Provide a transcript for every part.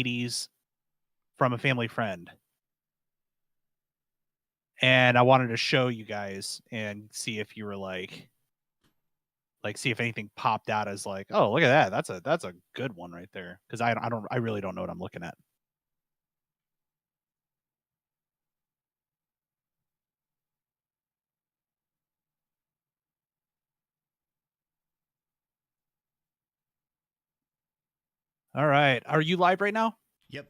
80s from a family friend. And I wanted to show you guys and see if you were like see if anything popped out as like, oh, look at that. That's a good one right there. Because I really don't know what I'm looking at. All right. Are you live right now? Yep.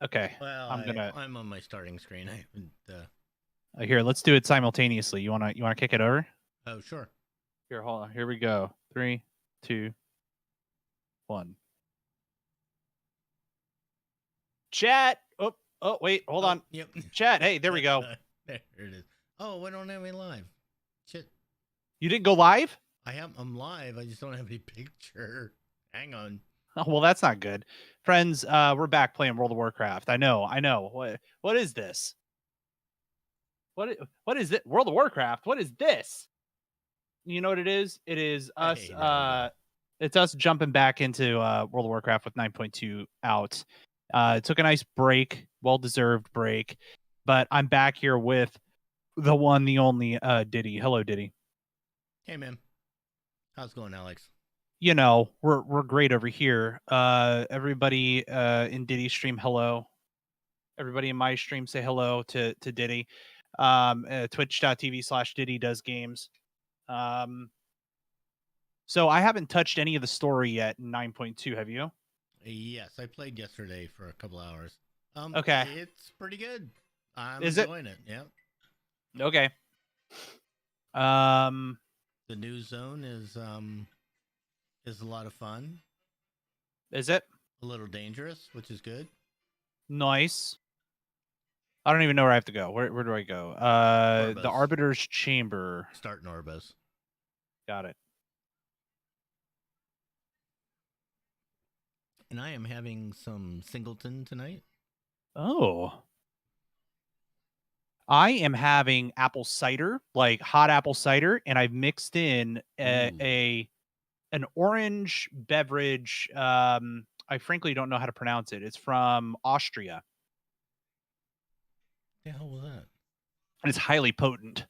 Okay. Well, I'm on my starting screen. I haven't. Here, let's do it simultaneously. You wanna kick it over? Oh, sure. Here, hold on. Here we go. 3, 2, 1. Chat. Oh, wait, hold on. Yep. Chat. Hey, there we go. There it is. Oh, why don't I have any live? Shit. You didn't go live? I'm live. I just don't have any picture. Hang on. Oh, well, that's not good. Friends, we're back playing World of Warcraft. I know. What is this? What is it? World of Warcraft? What is this? You know what it is? It is us. Hey, It's us jumping back into World of Warcraft with 9.2 out. It took a nice break, well-deserved break, but I'm back here with the one, the only Diddi. Hello, Diddi. Hey, man. How's it going, Alex? You know, we're great over here. Everybody in Diddy's stream, hello. Everybody in my stream, say hello to Diddy. Twitch.tv/Diddi Does Games. So I haven't touched any of the story yet in 9.2. Have you? Yes, I played yesterday for a couple hours. Okay. It's pretty good. I'm Is it? enjoying it. Yep. Okay. The new zone is a lot of fun. Is it? A little dangerous, which is good. Nice. I don't even know where I have to go. Where do I go? The Arbiter's Chamber. Start Norbos. Got it. And I am having some Singleton tonight. Oh. I am having apple cider, like hot apple cider, and I've mixed in an orange beverage. I frankly don't know how to pronounce it. It's from Austria. The hell was that? And it's highly potent.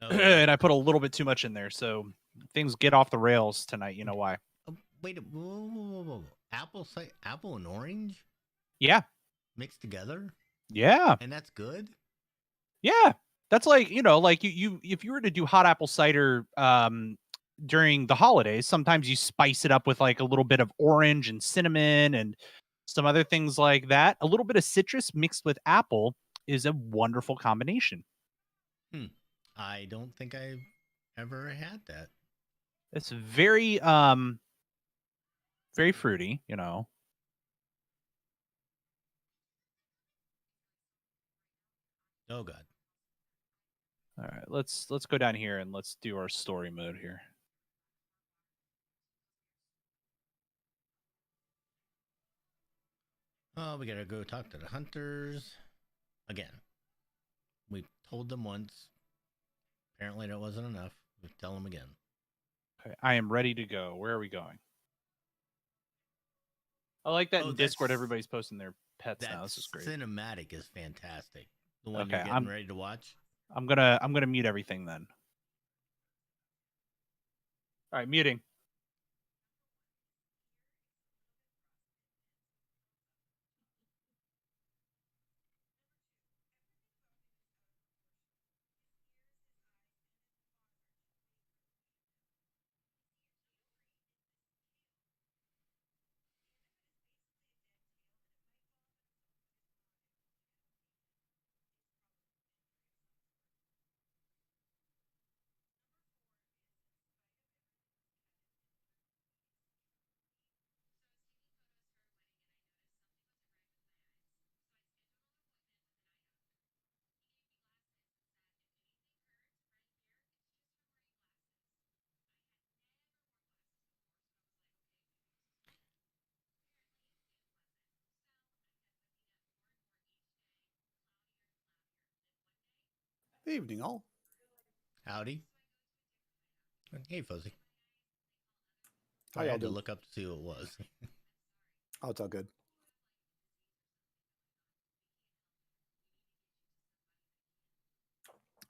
Oh, and I put a little bit too much in there, so things get off the rails tonight. You know why? Wait, whoa. Apple and orange? Yeah. Mixed together? Yeah. And that's good? Yeah. That's like, like you if you were to do hot apple cider during the holidays, sometimes you spice it up with like a little bit of orange and cinnamon and some other things like that. A little bit of citrus mixed with apple is a wonderful combination. I don't think I've ever had that. It's very very fruity, you know. Oh god. All right, let's go down here and let's do our story mode here. Oh, we gotta go talk to the hunters again. We told them once. Apparently that wasn't enough. We tell them again. Okay, I am ready to go. Where are we going? I like that in Discord. Everybody's posting their pets now. This is great. Cinematic is fantastic. The one you're getting ready to watch. I'm gonna mute everything then. All right, muting. Good evening, all. Howdy. Hey, Fuzzy. How I y'all had to doing? look up to see who it was. Oh, it's all good.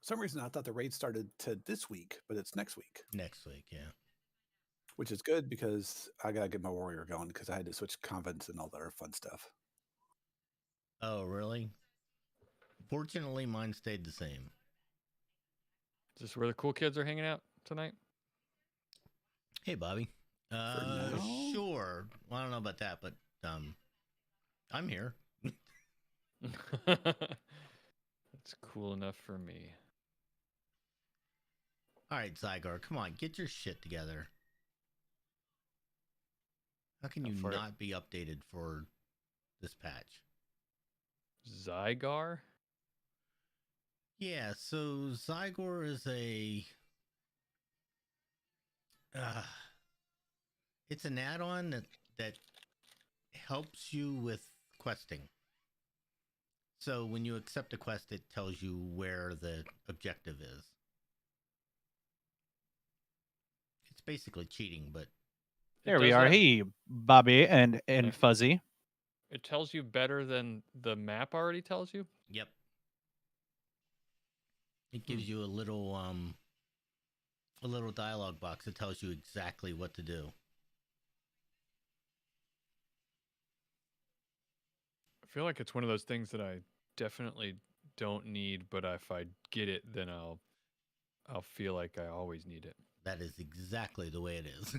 some reason I thought the raid started to this week, but it's next week, Next week, yeah. which is good because I gotta get my warrior going because I had to switch convents and all that other fun stuff. Oh, really? Fortunately, mine stayed the same. Is this where the cool kids are hanging out tonight? Hey, Bobby. now? Sure. Well, I don't know about that, but I'm here. That's cool enough for me. All right, Zygar, come on, get your shit together. How can you For it. not be updated for this patch? Zygar? Yeah, so Zygor is it's an add-on that helps you with questing. So when you accept a quest, it tells you where the objective is. It's basically cheating, but There we are. Hey, Bobby and Yeah. Fuzzy. It tells you better than the map already tells you? yep. It gives you a little dialogue box that tells you exactly what to do. I feel like it's one of those things that I definitely don't need, but if I get it, then I'll feel like I always need it. That is exactly the way it is.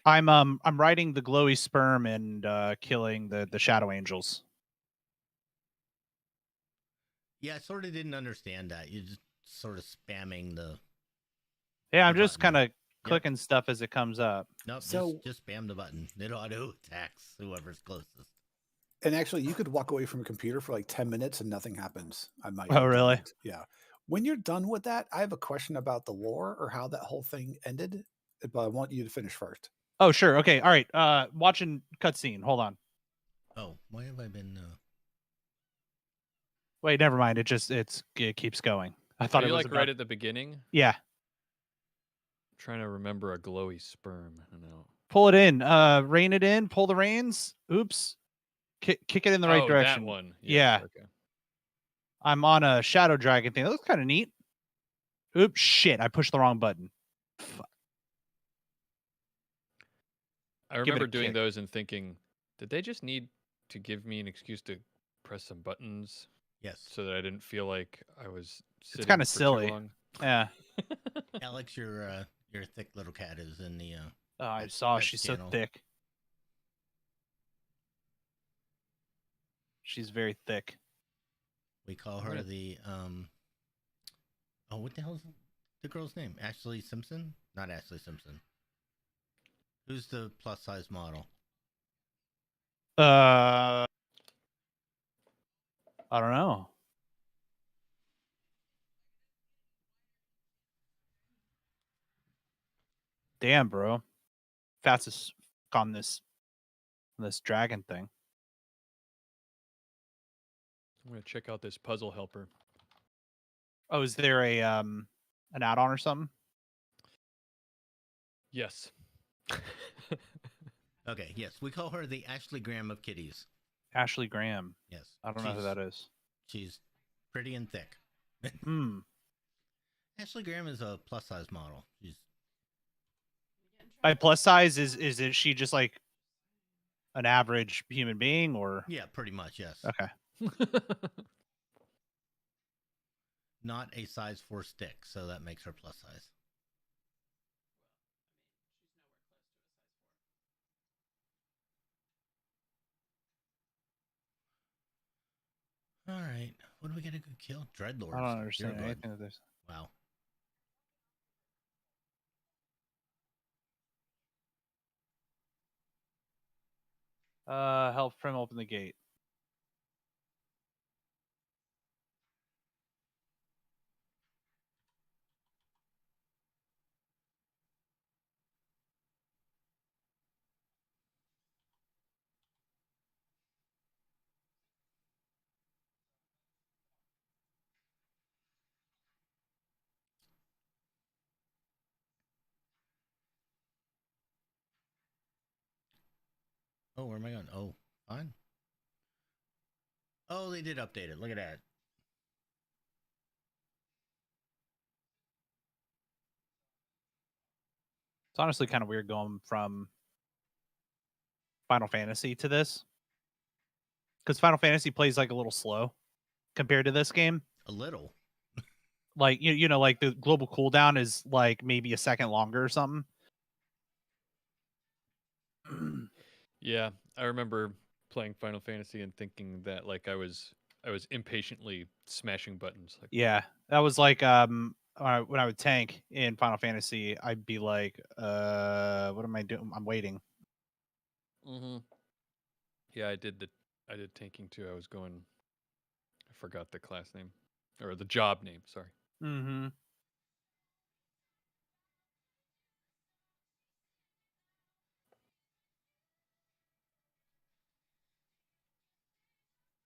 I'm riding the glowy sperm and killing the shadow angels. Yeah, I sort of didn't understand that. You're just sort of spamming the... Yeah, I'm The just button. kind of clicking stuff as it comes up. Nope, So- just spam the button. It auto attacks whoever's closest. And actually, you could walk away from a computer for like 10 minutes and nothing happens. I might. Oh, really? Yeah. When you're done with that, I have a question about the lore or how that whole thing ended, but I want you to finish first. Oh, sure. Okay. All right. Watching cutscene. Hold on. Oh, why have I been... Wait, never mind. It keeps going. I thought Are it you was like about... right at the beginning? Yeah. I'm trying to remember a glowy sperm. I don't know. Pull it in. Rein it in. Pull the reins. Oops. Kick it in the right direction. That one. Yeah. Yes, okay. I'm on a shadow dragon thing. That looks kind of neat. Oops. Shit. I pushed the wrong button. Fuck. I Give it a remember doing kick. those and thinking, did they just need to give me an excuse to press some buttons Yes. so that I didn't feel like I was sitting kinda for too silly. long? Yeah. Alex, your thick little cat is in the... Oh, I That's- saw. that's She's channel. so thick. She's very thick. We call her Right. the... Oh, what the hell is the girl's name? Ashley Simpson? Not Ashley Simpson. Who's the plus-size model? I don't know. Damn, bro. Fast as fuck on this dragon thing. I'm going to check out this puzzle helper. Oh, is there a an add-on or something? Yes. Okay, yes. We call her the Ashley Graham of kitties. Ashley Graham. Yes. I don't know who that is. She's pretty and thick. Hmm. Ashley Graham is a plus-size model. She's... By plus size, is she just like an average human being or? Yeah, pretty much, yes. Okay. Not a size 4 stick, so that makes her plus size. All right. What do we get a good kill? Dreadlords. I don't understand Dear anything of this. Wow. Help Prim open the gate. Oh, where am I going? Oh, fine. Oh, they did update it. Look at that. It's honestly kind of weird going from Final Fantasy to this, because Final Fantasy plays like a little slow compared to this game. A little. Like you know, like the global cooldown is like maybe a second longer or something. Yeah, I remember playing Final Fantasy and thinking that like I was impatiently smashing buttons. Like, Yeah, that was like when I would tank in Final Fantasy, I'd be like, what am I doing? I'm waiting. mm-hmm. Yeah, I did tanking too. I was going. I forgot the class name or the job name. Sorry. Mm-hmm.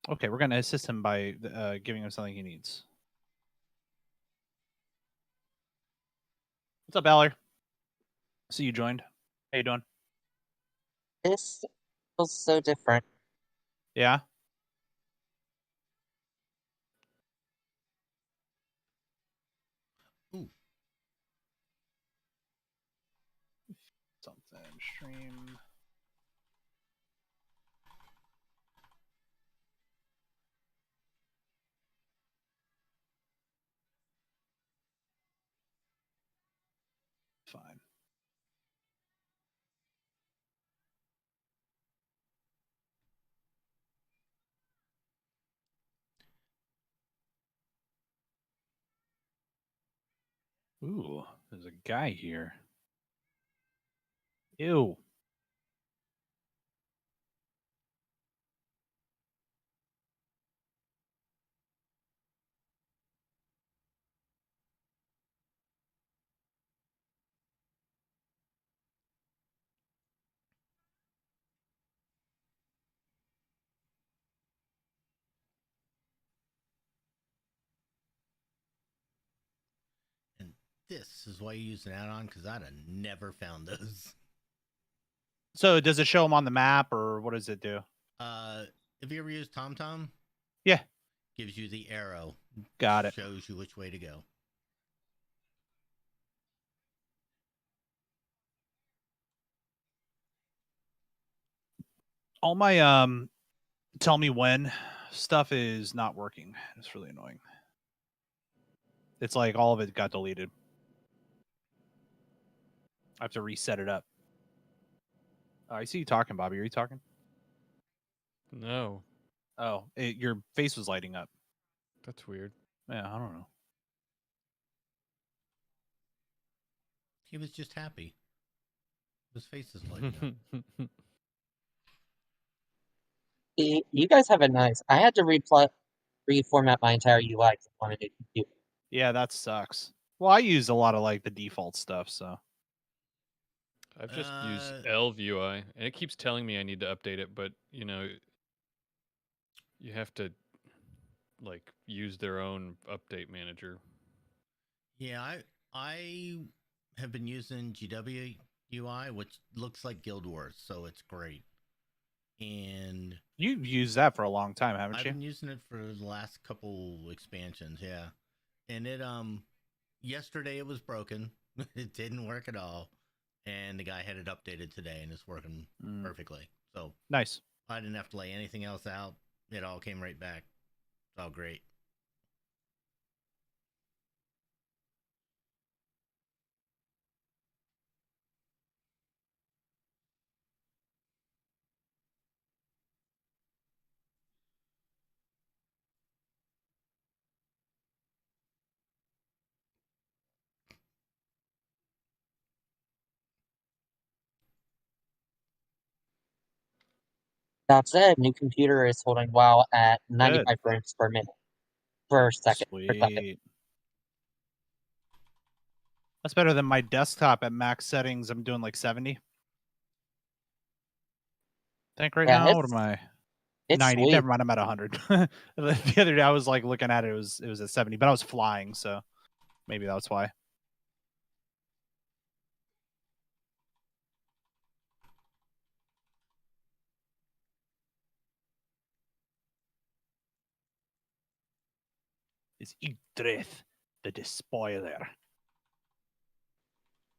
Okay, we're gonna assist him by giving him something he needs. What's up, Aller? See you joined. How you doing? This feels so different. Yeah. Ooh. Something stream. Fine. Ooh, there's a guy here. Ew. And this is why you use an add-on, because I'd have never found those. So does it show him on the map, or what does it do? Have you ever used TomTom? Yeah. Gives you the arrow. Got it. Shows you which way to go. All my tell me when stuff is not working. It's really annoying. It's like all of it got deleted. I have to reset it up. I see you talking, Bobby. Are you talking? No, Oh, your face was lighting up. that's weird. Yeah, I don't know. He was just happy. His face is lighting up. You guys have a nice. I had to reformat my entire UI because I wanted to compute. Yeah, that sucks. Well, I use a lot of like the default stuff, so I've just used Elv UI, and it keeps telling me I need to update it, but you know, you have to like use their own update manager. Yeah, I have been using GW UI, which looks like Guild Wars, so it's great. And you've used that for a long time, haven't I've you? been using it for the last couple expansions, yeah. And it yesterday it was broken. It didn't work at all. And the guy had it updated today and it's working perfectly. So nice. I didn't have to lay anything else out. It all came right back. It's all great. That said, new computer is holding WoW at 95 frames per minute. Per second. Sweet. That's better than my desktop at max settings. I'm doing like 70. I think right now, what am I? It's 90. sweet. Never mind, I'm at 100. The other day I was like looking at it, it was at 70, but I was flying, so maybe that's why. It's Yggdrasil, the Despoiler.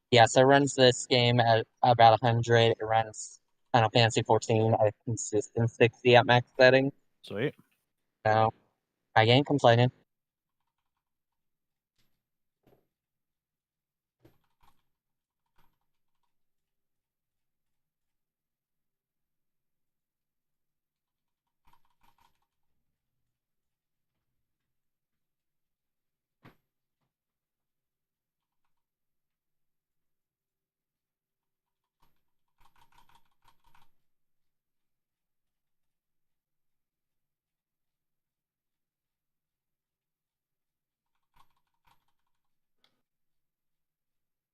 Yeah, so it runs this game at about 100. It runs Final Fantasy 14 at consistent 60 at max setting. Sweet. So I ain't complaining.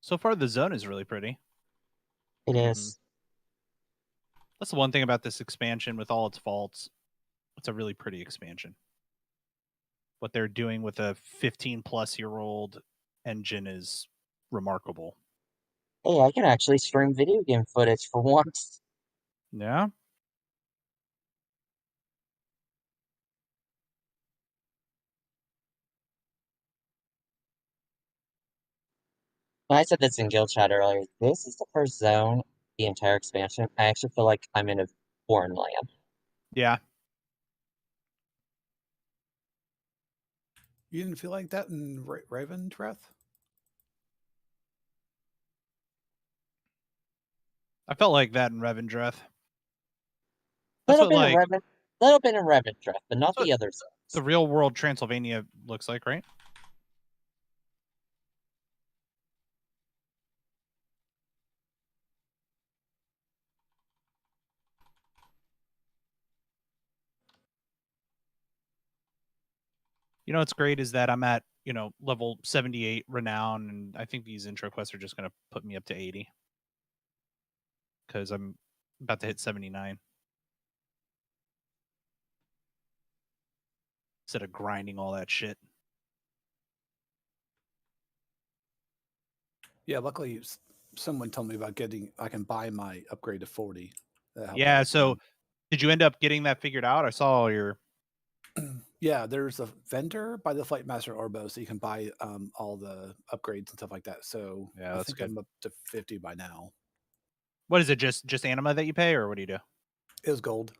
So far, the zone is really pretty. It is. That's the one thing about this expansion, with all its faults. It's a really pretty expansion. What they're doing with a 15-plus-year-old engine is remarkable. Hey, I can actually stream video game footage for once. Yeah. I said this in Guild Chat earlier. This is the first zone, the entire expansion. I actually feel like I'm in a foreign land. Yeah. You didn't feel like that in Ravendreth? I felt like that in Revendreth. That's Little what, bit like, in Revendreth, but not the other zones. the real world Transylvania looks like, right? You know what's great is that I'm at, level 78 renown, and I think these intro quests are just going to put me up to 80. Because I'm about to hit 79. Instead of grinding all that shit. Yeah, luckily someone told me about I can buy my upgrade to 40. Yeah, so did you end up getting that figured out? I saw all your... Yeah, there's a vendor by the Flight Master Orbo, so you can buy all the upgrades and stuff like that. So Yeah, I that's think good. I'm up to 50 by now. What is it, just anima that you pay, or what do you do? It was gold.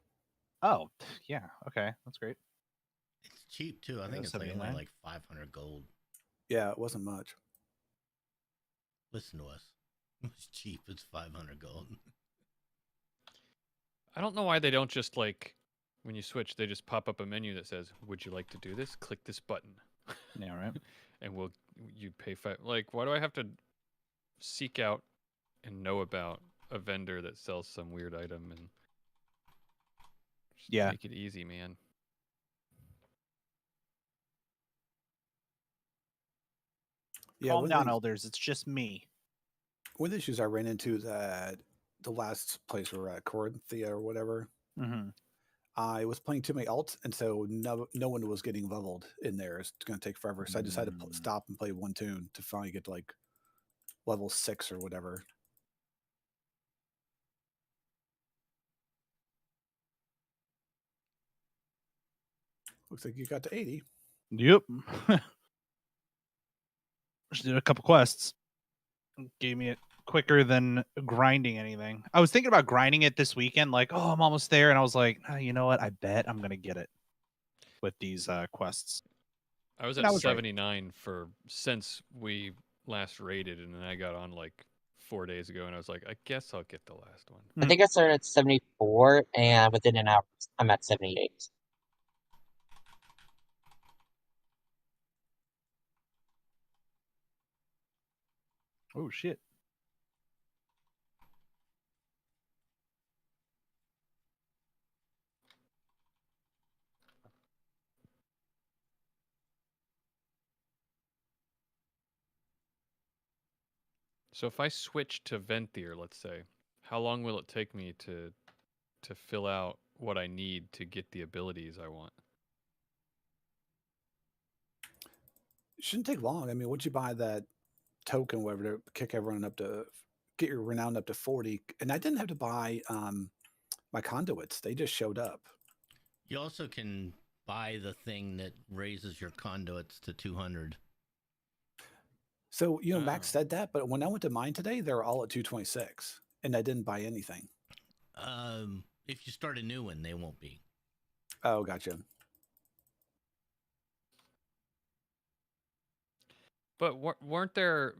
Oh, yeah, okay, that's great. It's cheap too. I think it's like only like 500 gold. Yeah, it wasn't much. Listen to us. It's cheap. It's 500 gold. I don't know why they don't just, like, when you switch, they just pop up a menu that says, "Would you like to do this? Click this button." Yeah, right. And you pay $5. Like, why do I have to seek out and know about a vendor that sells some weird item and just make it easy, man? Yeah, calm down, elders. It's just me. One of the issues I ran into is at the last place we were at, Corinthia or whatever. Mm-hmm. I was playing too many alts, and so no one was getting leveled in there. It's going to take forever. So I decided to stop and play one tune to finally get to like level 6 or whatever. Looks like you got to 80. Yep. Just did a couple quests. Gave me it quicker than grinding anything. I was thinking about grinding it this weekend, like, oh, I'm almost there. And I was like, oh, you know what? I bet I'm going to get it with these quests. I was at 79 since we last raided, and then I got on like 4 days ago, and I was like, I guess I'll get the last one. I think I started at 74, and within an hour, I'm at 78. Oh, shit. So if I switch to Venthyr, let's say, how long will it take me to fill out what I need to get the abilities I want? It shouldn't take long. I mean, once you buy that token, whatever, to kick everyone up to get your renown up to 40, and I didn't have to buy my conduits; they just showed up. You also can buy the thing that raises your conduits to 200. So, Max Oh. said that, but when I went to mine today, they were all at 226, and I didn't buy anything. If you start a new one, they won't be. Oh, gotcha. But weren't there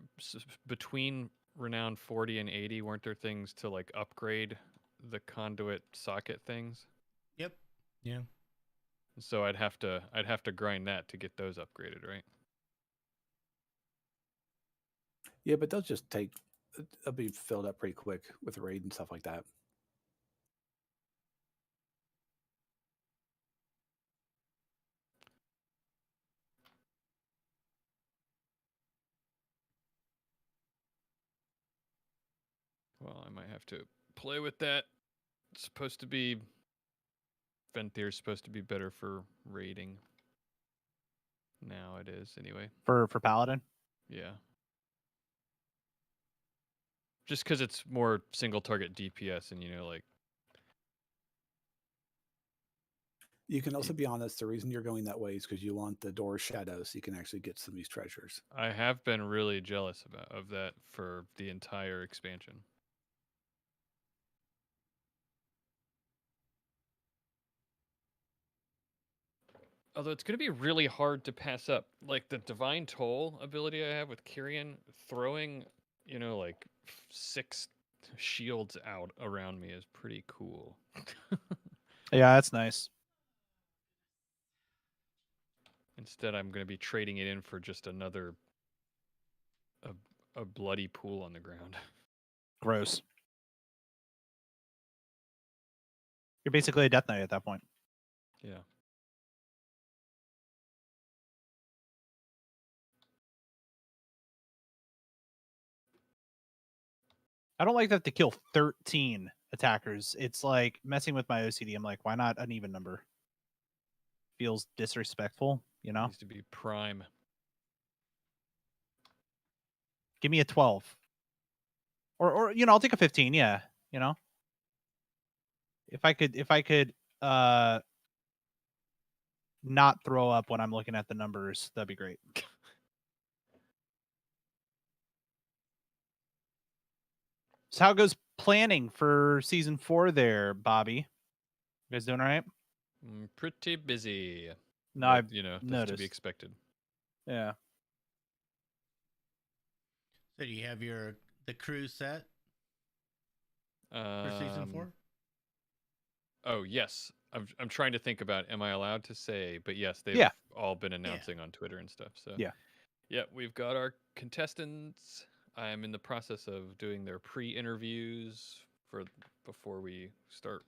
between Renown 40 and 80? Weren't there things to like upgrade the conduit socket things? Yep. Yeah. So I'd have to grind that to get those upgraded, right? Yeah, but they'll just they'll be filled up pretty quick with raid and stuff like that. Well, I might have to play with that. It's supposed to be Venthyr supposed to be better for raiding. Now it is anyway. For Paladin. Yeah. Just because it's more single target DPS, and like. You can also be honest. The reason you're going that way is because you want the door shadow, so you can actually get some of these treasures. I have been really jealous of that for the entire expansion. Although it's going to be really hard to pass up. Like the Divine Toll ability I have with Kyrian, throwing, like 6 shields out around me is pretty cool. Yeah, that's nice. Instead, I'm going to be trading it in for just another a bloody pool on the ground. Gross. You're basically a Death Knight at that point. Yeah. I don't like that to kill 13 attackers. It's like messing with my OCD. I'm like, why not an even number? Feels disrespectful, It needs to be prime. Give me a 12. Or I'll take a 15, yeah. If I could not throw up when I'm looking at the numbers, that'd be great. So how goes planning for season 4 there, Bobby? You guys doing all right? Pretty busy. No, but, I've that's noticed. to be expected. Yeah. So do you have the crew set for season 4? Oh yes, I'm trying to think about. Am I allowed to say? But yes, they've all been announcing on Twitter and stuff. So yeah, we've got our contestants. I'm in the process of doing their pre-interviews before we start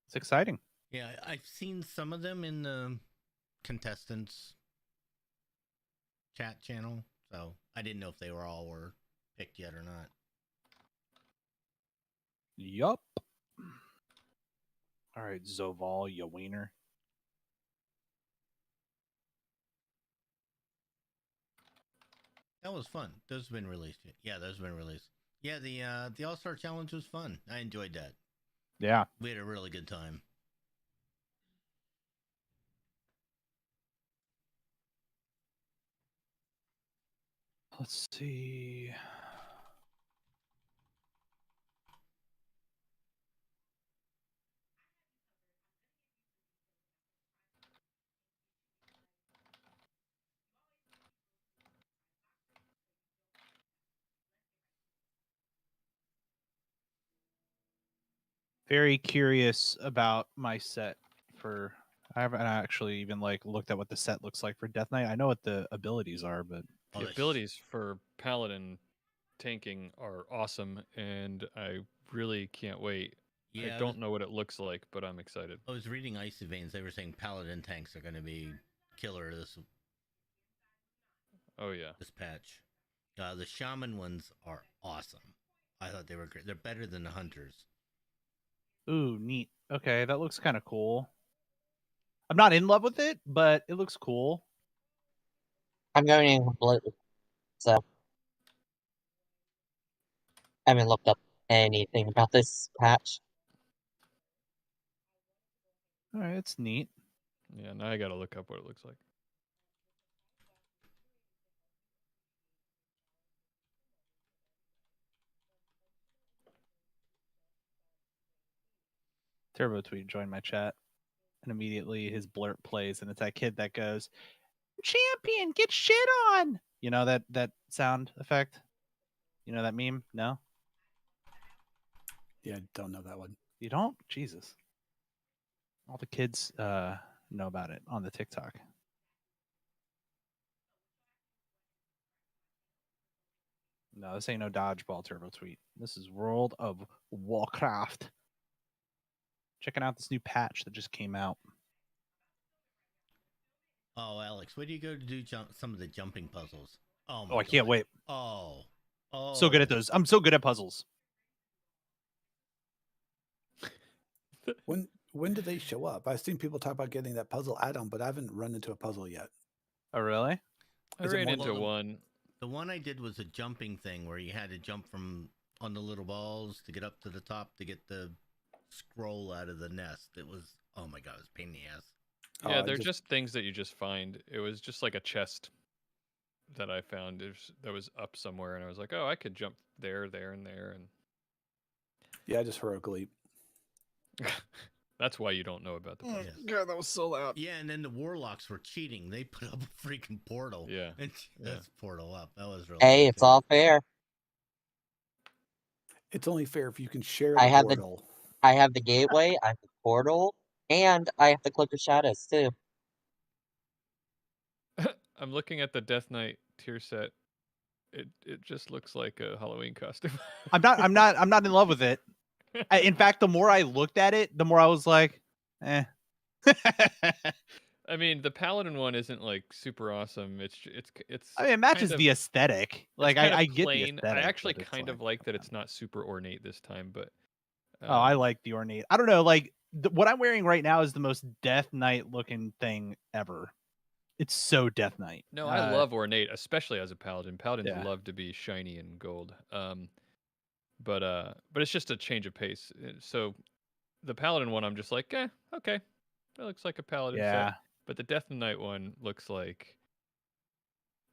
It's exciting. Yeah, I've seen some of them in the contestants chat channel, so I didn't know if they were picked yet or not. Yup. All right, Zoval, you wiener. That was fun. Those have been released. Yeah, those have been released. Yeah, the All-Star Challenge was fun. I enjoyed that. Yeah. We had a really good time. Let's see. Very curious about my set for. I haven't actually even looked at what the set looks like for Death Knight. I know what the abilities are, but the abilities for Paladin tanking are awesome, and I really can't wait. Yeah, I don't know what it looks like, but I'm excited. I was reading Icy Veins. They were saying Paladin tanks are going to be killer this. Oh yeah, this patch. The Shaman ones are awesome. I thought they were great. They're better than the Hunters. Ooh, neat. Okay, that looks kind of cool. I'm not in love with it, but it looks cool. I'm going in completely, so I haven't looked up anything about this patch. All right, it's neat. Yeah, now I gotta look up what it looks like. Turbo Tweet joined my chat, and immediately his blurb plays, and it's that kid that goes, "Champion, get shit on." You know that sound effect? You know that meme? No? Yeah, don't know that one. You don't? Jesus. All the kids know about it on the TikTok. No, this ain't no dodgeball Turbo Tweet. This is World of Warcraft. Checking out this new patch that just came out. Oh, Alex, where do you go to do some of the jumping puzzles? Oh, my Oh, I can't God. wait. Oh. So good at those. I'm so good at puzzles. When do they show up? I've seen people talk about getting that puzzle add-on, but I haven't run into a puzzle yet. Oh, really? I Is it ran more- into one. The one I did was a jumping thing where you had to jump from on the little balls to get up to the top to get the scroll out of the nest. It was, oh my God, it was a pain in the ass. Yeah, I they're just things that you just find. It was just like a chest that I found that was up somewhere, and I was like, oh, I could jump there, and there, and Yeah, I just heroic leap. that's why you don't know about the puzzle. Yes. God, that was so loud. Yeah, and then the warlocks were cheating. They put up a freaking portal. Yeah. And Yeah. this portal up. That was really Hey, good, it's too. all fair. It's only fair if you can share I the have portal. I have the gateway, I have the portal, and I have the cloak of shadows too. I'm looking at the Death Knight tier set. It just looks like a Halloween costume. I'm not in love with it. In fact, the more I looked at it, the more I was like, eh. I mean, the Paladin one isn't like super awesome. It's I mean, it matches kind of- the aesthetic. it's Like kind of I get the plain. aesthetic. I actually but it's kind of like, like that it's not super ornate this time, but Oh, I like the ornate. I don't know. Like what I'm wearing right now is the most Death Knight looking thing ever. It's so Death Knight. No, I love ornate, especially as a paladin. Paladins Yeah. love to be shiny and gold. But it's just a change of pace. So the paladin one, I'm just like, okay, that looks like a paladin Yeah. set. But the Death Knight one looks like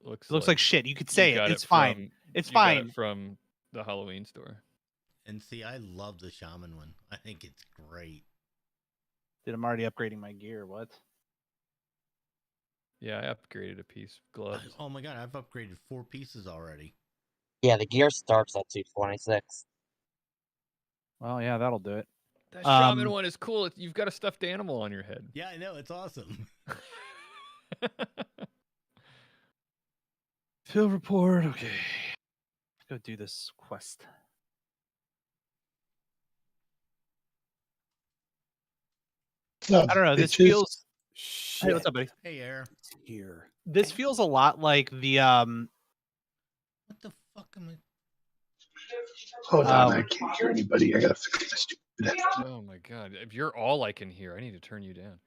It looks like shit. You could say you it. got It's fine. from- It's you got fine. it from the Halloween store. And see, I love the shaman one. I think it's great. Dude, I'm already upgrading my gear. What? Yeah, I upgraded a piece. Gloves. Oh my God, I've upgraded 4 pieces already. Yeah, the gear starts at 226. Well, yeah, that'll do it. That shaman one is cool. You've got a stuffed animal on your head. Yeah, I know, it's awesome. Field report. Okay. Let's go do this quest. I don't know. This feels. Shit. Hey, what's up, buddy? Hey, Air. It's here. This feels a lot like the What the fuck am I? Hold on, I can't hear anybody. I gotta fix my stupid headphones. Oh my god! If you're all I can hear, I need to turn you down.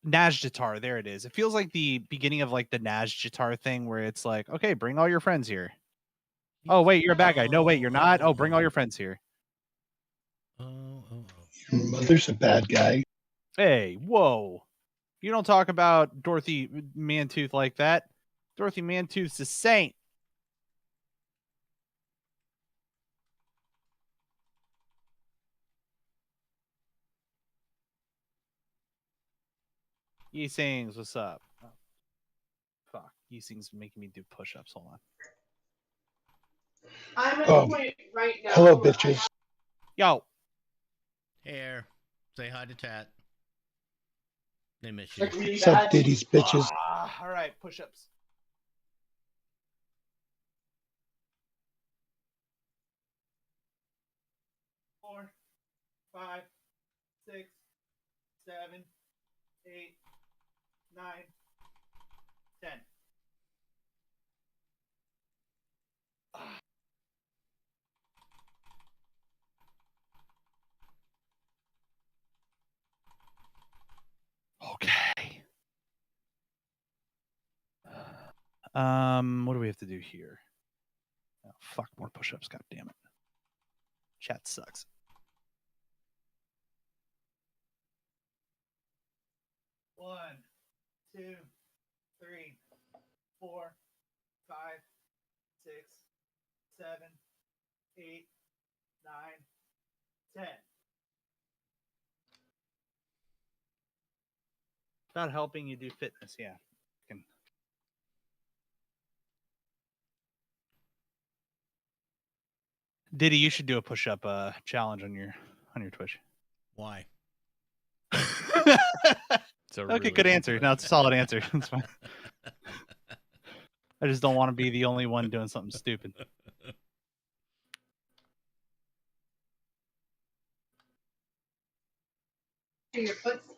Najjatar. There it is. It feels like the beginning of like the Najjatar thing where it's like, okay, bring all your friends here. Oh wait, you're a bad guy. No, wait, you're not. Oh, bring all your friends here. Oh. Your mother's a bad guy. Hey, whoa. You don't talk about Dorothy Mantooth like that. Dorothy Mantooth's a saint. Yi Sings, what's up? Oh, fuck. Yi Sings making me do push-ups. Hold on. I'm at the point right now. Hello, where bitches. Yo. Hey, Air. Say hi to Tat. They miss you. Like really What's up, bad. Diddy's bitches? All right, push-ups. Four, 5, 6, 7, 8, 9, 10. Okay. What do we have to do here? Oh, fuck, more push-ups. God damn it. Chat sucks. One, 2, 3, 4, 5, 6, 7, 8, 10. About helping you do fitness, yeah. Diddy, you should do a push-up challenge on your Twitch. Why? It's a Okay, really good answer. question. No, it's a solid answer. That's fine. I just don't want to be the only one doing something stupid.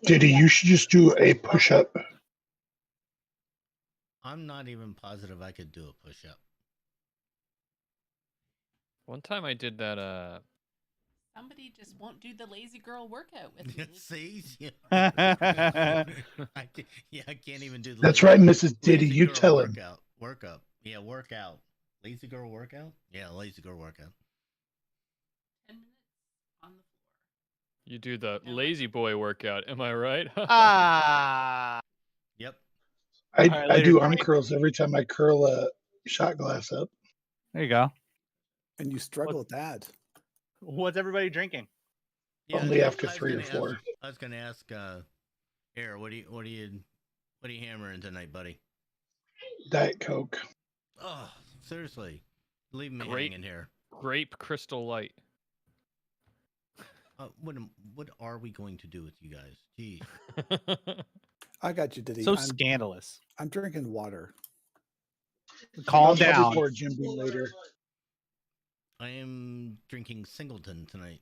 Diddy, you should just do a push-up. I'm not even positive I could do a push-up. One time I did that. Somebody just won't do the lazy girl workout with me. See? Yeah. I can't even do the That's lazy, right, Mrs. Diddy. lazy You girl tell him. workout. Yeah, workout. Lazy girl workout? Yeah, lazy girl workout. 10 minutes on the floor. You do the lazy boy workout. Am I right? Yep. I later, do Tony. arm curls every time I curl a shot glass up. There you go. And you struggle with that. What's everybody drinking? Yeah, Only I after was 3 or gonna 4. I was gonna ask Air, what are you hammering tonight, buddy? Diet Coke. Oh, seriously. Leave me Great. hanging here. Grape Crystal Light. What are we going to do with you guys? Jeez. I got you, Diddy. So scandalous. I'm drinking water. Calm I'll probably down. pour Jim Beam later. I am drinking Singleton tonight.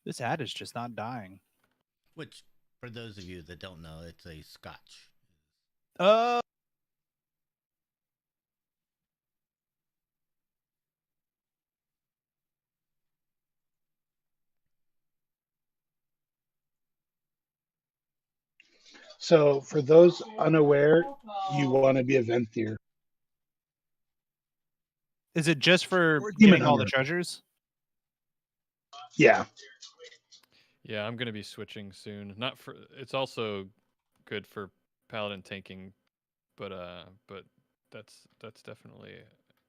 This ad is just not dying. Which, for those of you that don't know, it's a Scotch. So, for those unaware, you want to be a Venthyr. Is it just for Or Demon getting all the Hunter. treasures? Yeah. Yeah, I'm gonna be switching soon. Not for. It's also good for paladin tanking, but that's definitely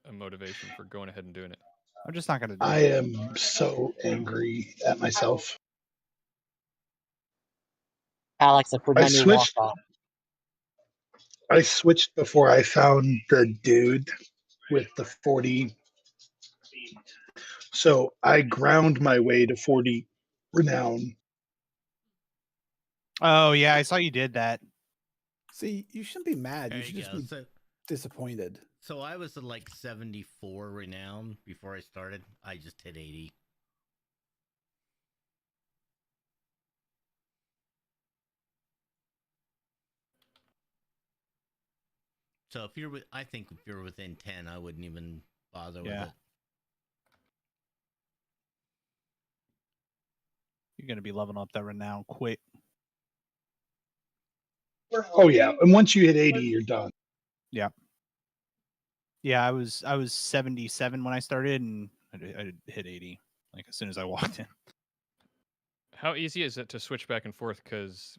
a motivation for going ahead and doing it. I'm just not gonna do I it. am so angry at myself. Alex, approved I my new switched. walk-off. I switched before I found the dude with the 40. So I ground my way to 40 renown. Oh yeah, I saw you did that. See, you shouldn't be mad. There You should you just go. be disappointed. So I was at like 74 renown before I started. I just hit 80. So if you're I think if you're within 10, I wouldn't even bother with it. You're gonna be leveling up that renown quick. Oh yeah, and once you hit 80, you're done. Yeah. Yeah, I was 77 when I started, and I hit 80 like as soon as I walked in. How easy is it to switch back and forth? Because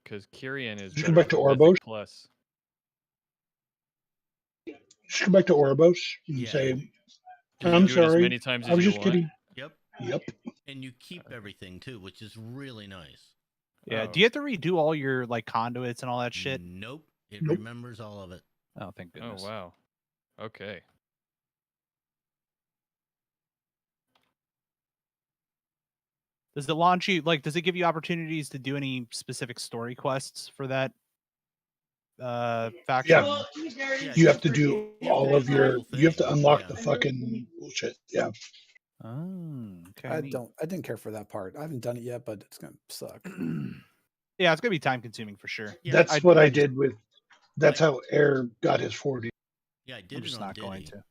Kyrian is Just go better back to for Mythic Oribos? Plus. Just go back to Oribos and Yeah. say, Can you I'm do it as sorry. many times I as was you just want? kidding. Yep. Yep. And you keep everything too, which is really nice. Yeah. Oh. Do you have to redo all your like conduits and all that shit? Nope. It Nope. remembers all of it. Oh, thank goodness. Oh wow. Okay. Does it launch you like? Does it give you opportunities to do any specific story quests for that faction? Yeah. Yeah, You have to do you have to all do of the your. whole You have to thing, unlock yeah. the fucking bullshit. Yeah. Oh, okay. I neat. didn't care for that part. I haven't done it yet, but it's gonna suck. Yeah, it's gonna be time consuming for sure. Yeah, That's what I just- did with. That's how Air got his 40. Yeah, I did I'm it just on not going Diddy. to.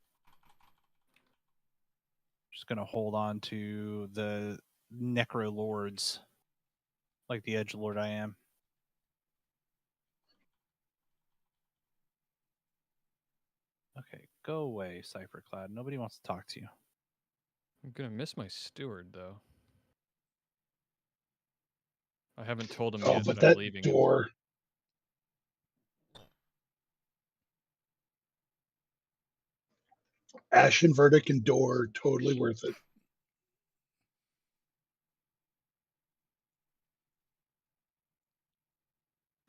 Just gonna hold on to the Necro Lords, like the Edge Lord I am. Okay, Go away, Cypherclad. Nobody wants to talk to you. I'm gonna miss my steward though. I haven't told him Oh, yet but that I'm that leaving. door. Ashen Verdict and door, totally worth it.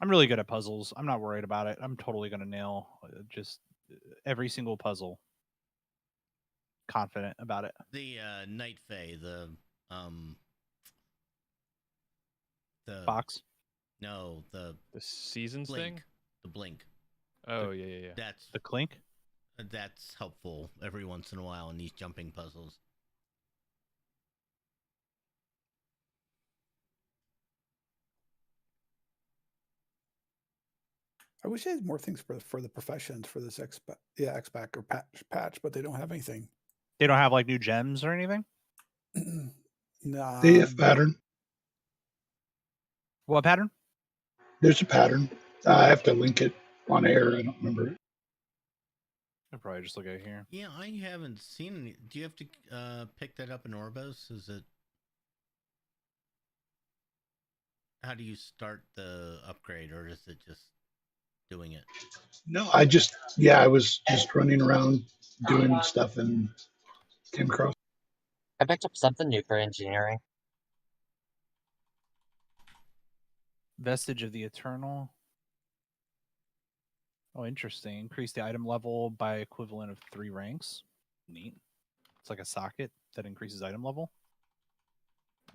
I'm really good at puzzles. I'm not worried about it. I'm totally gonna nail just every single puzzle. Confident about it. The Night Fae, the Box. No, The seasons blink. thing. The blink. Oh yeah. That's The clink. That's helpful every once in a while in these jumping puzzles. I wish they had more things for the professions for this X-Pack or patch, but they don't have anything. They don't have like new gems or anything. No. They have pattern. What pattern? There's a pattern. I have to link it on air. I don't remember it. I'll probably just look at it here. Yeah, I haven't seen any. Do you have to pick that up in Orbos? Is it? How do you start the upgrade, or is it just doing it? No, I was just running around doing stuff and came across. I picked up something new for engineering. Vestige of the Eternal. Oh, interesting. Increase the item level by equivalent of 3 ranks. Neat. It's like a socket that increases item level.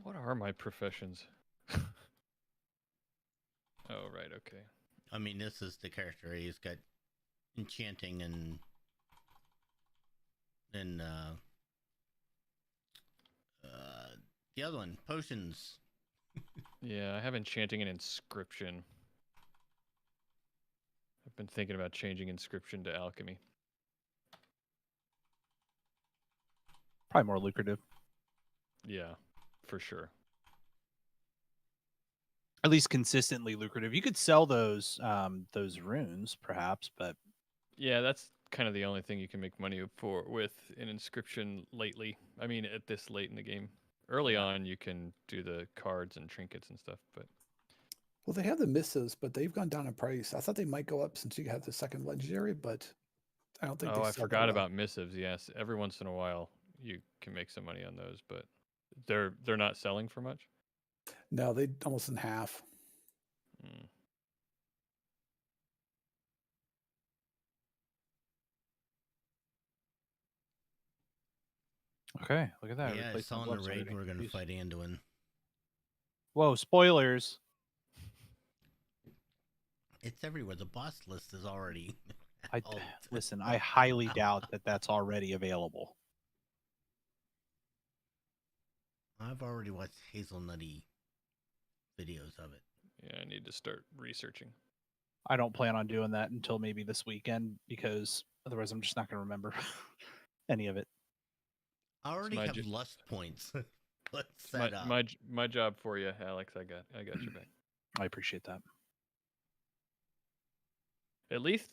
What are my professions? Oh, right, okay. I mean, this is the character. He's got enchanting and the other one, potions. Yeah, I have enchanting and inscription. I've been thinking about changing inscription to alchemy. Probably more lucrative. Yeah, for sure. At least consistently lucrative. You could sell those runes, perhaps, but yeah, that's kind of the only thing you can make money with an inscription lately. I mean, at this late in the game. Early on, you can do the cards and trinkets and stuff, but Well, they have the missives, but they've gone down in price. I thought they might go up since you have the second legendary, but I don't think. oh, I forgot about missives. Yes, every once in a while you can make some money on those, but they're not selling for much. No, they almost in half. Okay, look at that. Yeah, I saw in the raid we're going to fight Anduin. Whoa, spoilers. It's everywhere. The boss list is already... Listen, I highly doubt that that's already available. I've already watched hazelnutty videos of it. Yeah, I need to start researching. I don't plan on doing that until maybe this weekend because otherwise I'm just not going to remember any of it. I already have lust points. Let's set up. My job for you, Alex. I got your back. I appreciate that. At least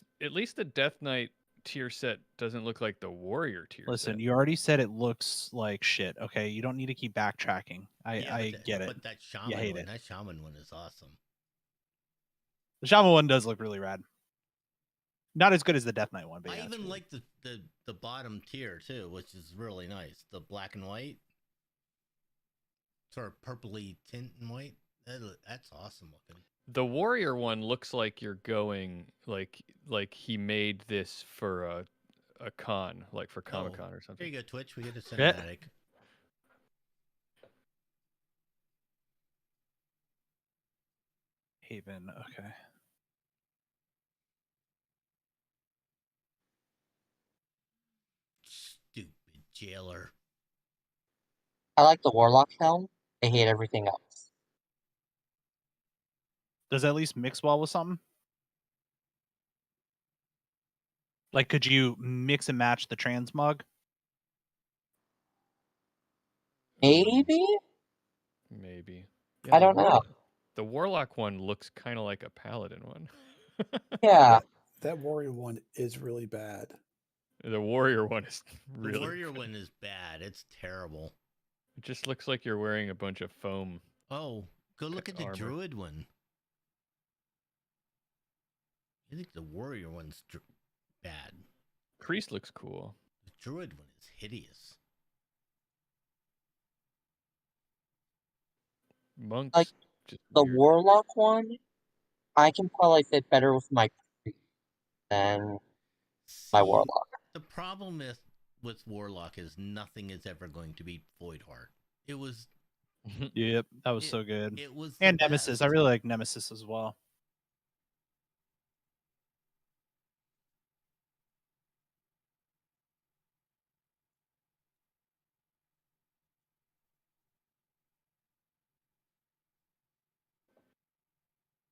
the Death Knight tier set doesn't look like the Warrior tier set. Listen, you already said it looks like shit. Okay, you don't need to keep backtracking. I get it. But that shaman one is awesome. The shaman one does look really rad. Not as good as the Death Knight one, but I yeah, even like the bottom tier too, which is really nice. The black and white, sort of purpley tint and white. That's awesome looking. The Warrior one looks like you're going like he made this for a con, like for Comic-Con or something. Here you go, Twitch. We get a cinematic. Haven, okay. Stupid jailer. I like the Warlock helm. I hate everything else. Does it at least mix well with something? Like, could you mix and match the transmog? Maybe? Yeah, I don't know. The Warlock one looks kind of like a Paladin one. Yeah. That Warrior one is really bad. The warrior one is The really. warrior one is bad. It's terrible. It just looks like you're wearing a bunch of foam. Oh, go look at the armor. druid one. I think the warrior one's bad. Priest looks cool. The druid one is hideous. Monks. Like, just The weird. warlock one, I can probably fit better with my priest than my See, warlock. the problem with warlock is nothing is ever going to beat Voidheart. It was Yep, that was so good. It was And the Nemesis. best. I really like Nemesis as well.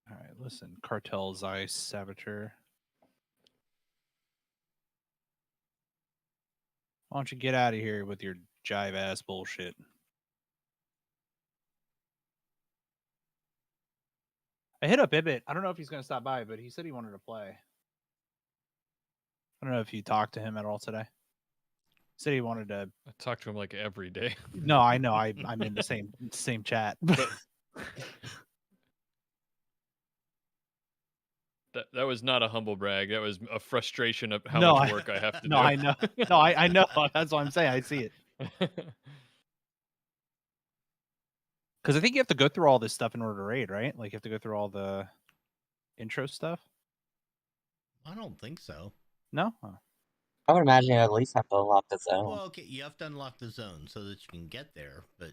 All right, listen. Cartel's Ice Saboteur. Why don't you get out of here with your jive ass bullshit? I hit up Ibit. I don't know if he's gonna stop by, but he said he wanted to play. I don't know if you talked to him at all today. He said he wanted to. I talk to him like every day. No, I know. I'm in the same chat. That was not a humble brag. That was a frustration of how No, much work I have to no, do. I know. No, I know. That's what I'm saying. I see it. Because I think you have to go through all this stuff in order to raid, right? Like you have to go through all the intro stuff. I don't think so. No. Oh. I would imagine you at least have to unlock the zone. Well, okay, you have to unlock the zone so that you can get there, but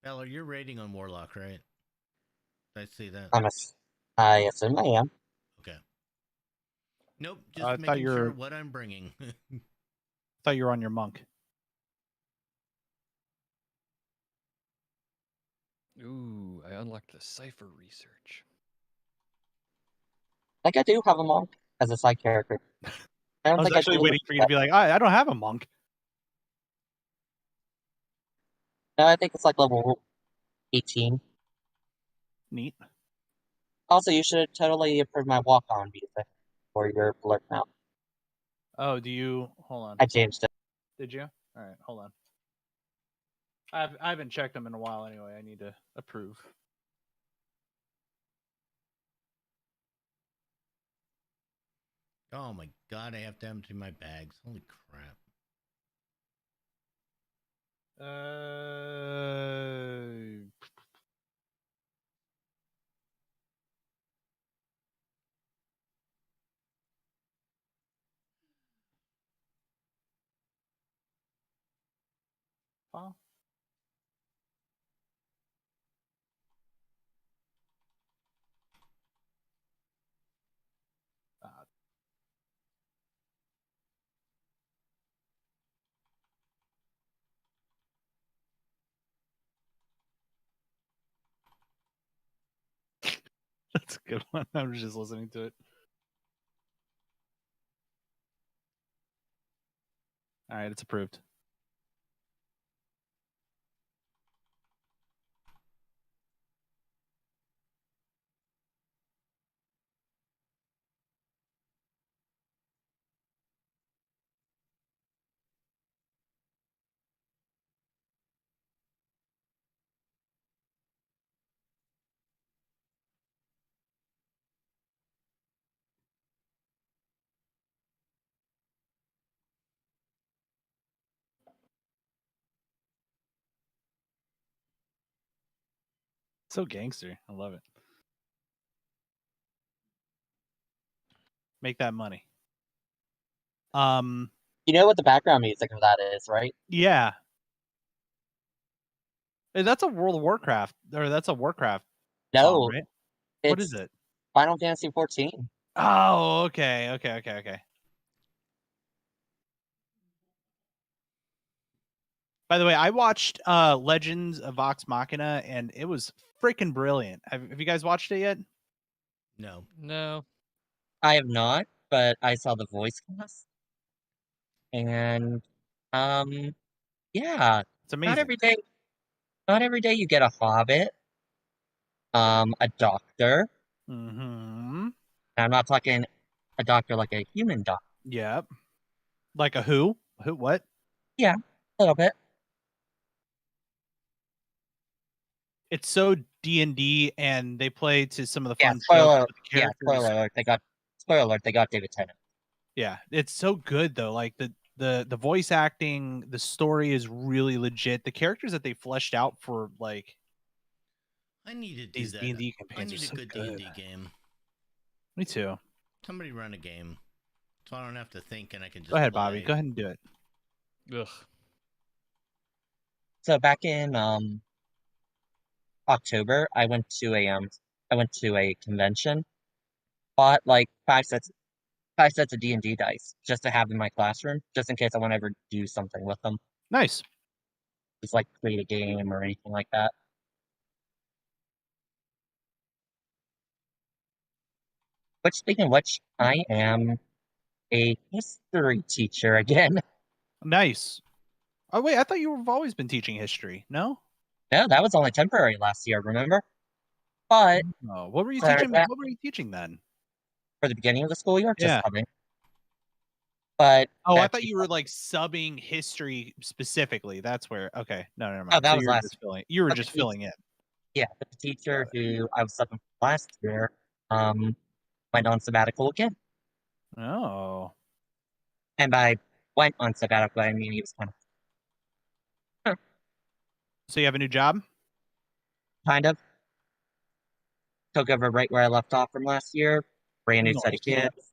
Bella, you're rating on Warlock, right? I see that. I assume I am. Okay. Nope, just I thought making you sure were- what I'm bringing. Thought you were on your monk. Ooh, I unlocked the cipher research. Like, I do have a monk as a side character. I was actually waiting for you to be like, I don't have a monk. No, I think it's like level 18. Neat. Also, you should totally approve my walk-on music for your blurt now. Oh, do you? Hold on. I changed it. Did you? All right, hold on. I haven't checked them in a while anyway. I need to approve. Oh my god, I have to empty my bags. Holy crap. Well, that's a good one. I was just listening to it. All right, it's approved. So gangster. I love it. Make that money. You know what the background music of that is, right? Yeah. Hey, that's a World of Warcraft, or that's a Warcraft No, song, right? it's What is it? Final Fantasy 14. Oh, okay. By the way, I watched Legends of Vox Machina, and it was freaking brilliant. Have you guys watched it yet? No. No. I have not, but I saw the voice cast. And, yeah, It's amazing. Not every day you get a hobbit, a doctor. Mm-hmm. And I'm not talking a doctor like a human doctor. Yep. Like a who? Who? What? Yeah, a little bit. It's so D&D, and they play to some of the Yeah, fun spoiler. jokes with the Yeah, characters. spoiler alert. They got David Tennant. Yeah, it's so good though. Like the voice acting, the story is really legit. The characters that they fleshed out for like I need to do these that. D&D I campaigns are need a so good good. D&D game. Me too. Somebody run a game, so I don't have to think and I can just Go ahead, play. Bobby. Go ahead and do it. Ugh. So back in October, I went to a convention, bought like five sets of D&D dice just to have in my classroom, just in case I want to ever do something with them. Nice. Just like create a game or anything like that. But speaking of which, I am a history teacher again. Nice. Oh wait, I thought you've always been teaching history. No? No, that was only temporary last year, remember? But Oh, what were you Sorry, teaching? that- What were you teaching then? for the beginning of the school year, just Yeah. coming. But Oh, I that thought teacher- you were like subbing history specifically. That's where. Okay, no, never mind. Oh, that So was you were last just filling. You were but the just filling in. Yeah, but the teacher who I was subbing for last year, went on sabbatical again. Oh, And by went on sabbatical, I mean he was so you have a new job? kind of took over right where I left off from last year. Brand new set of Nice. kids.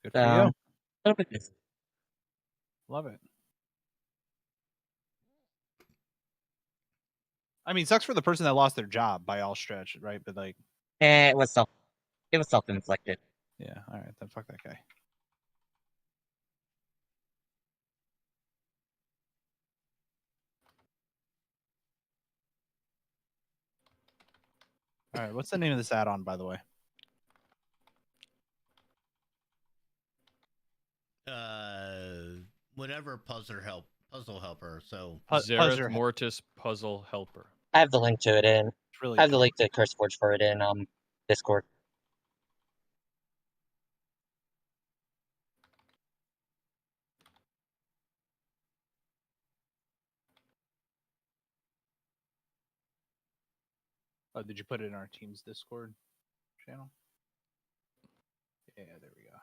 Good for So, you. a little bit busy. Love it. I mean, sucks for the person that lost their job by all stretch, right? But like, And it was self-inflicted. yeah, all right, then fuck that guy. All right, what's the name of this add-on, by the way? Whatever puzzle helper. So Puzzle Zereth help. Mortis Puzzle Helper. I have the link to it in. It's really I have the cool. link to CurseForge for it in Discord. Oh, did you put it in our team's Discord channel? Yeah, there we go.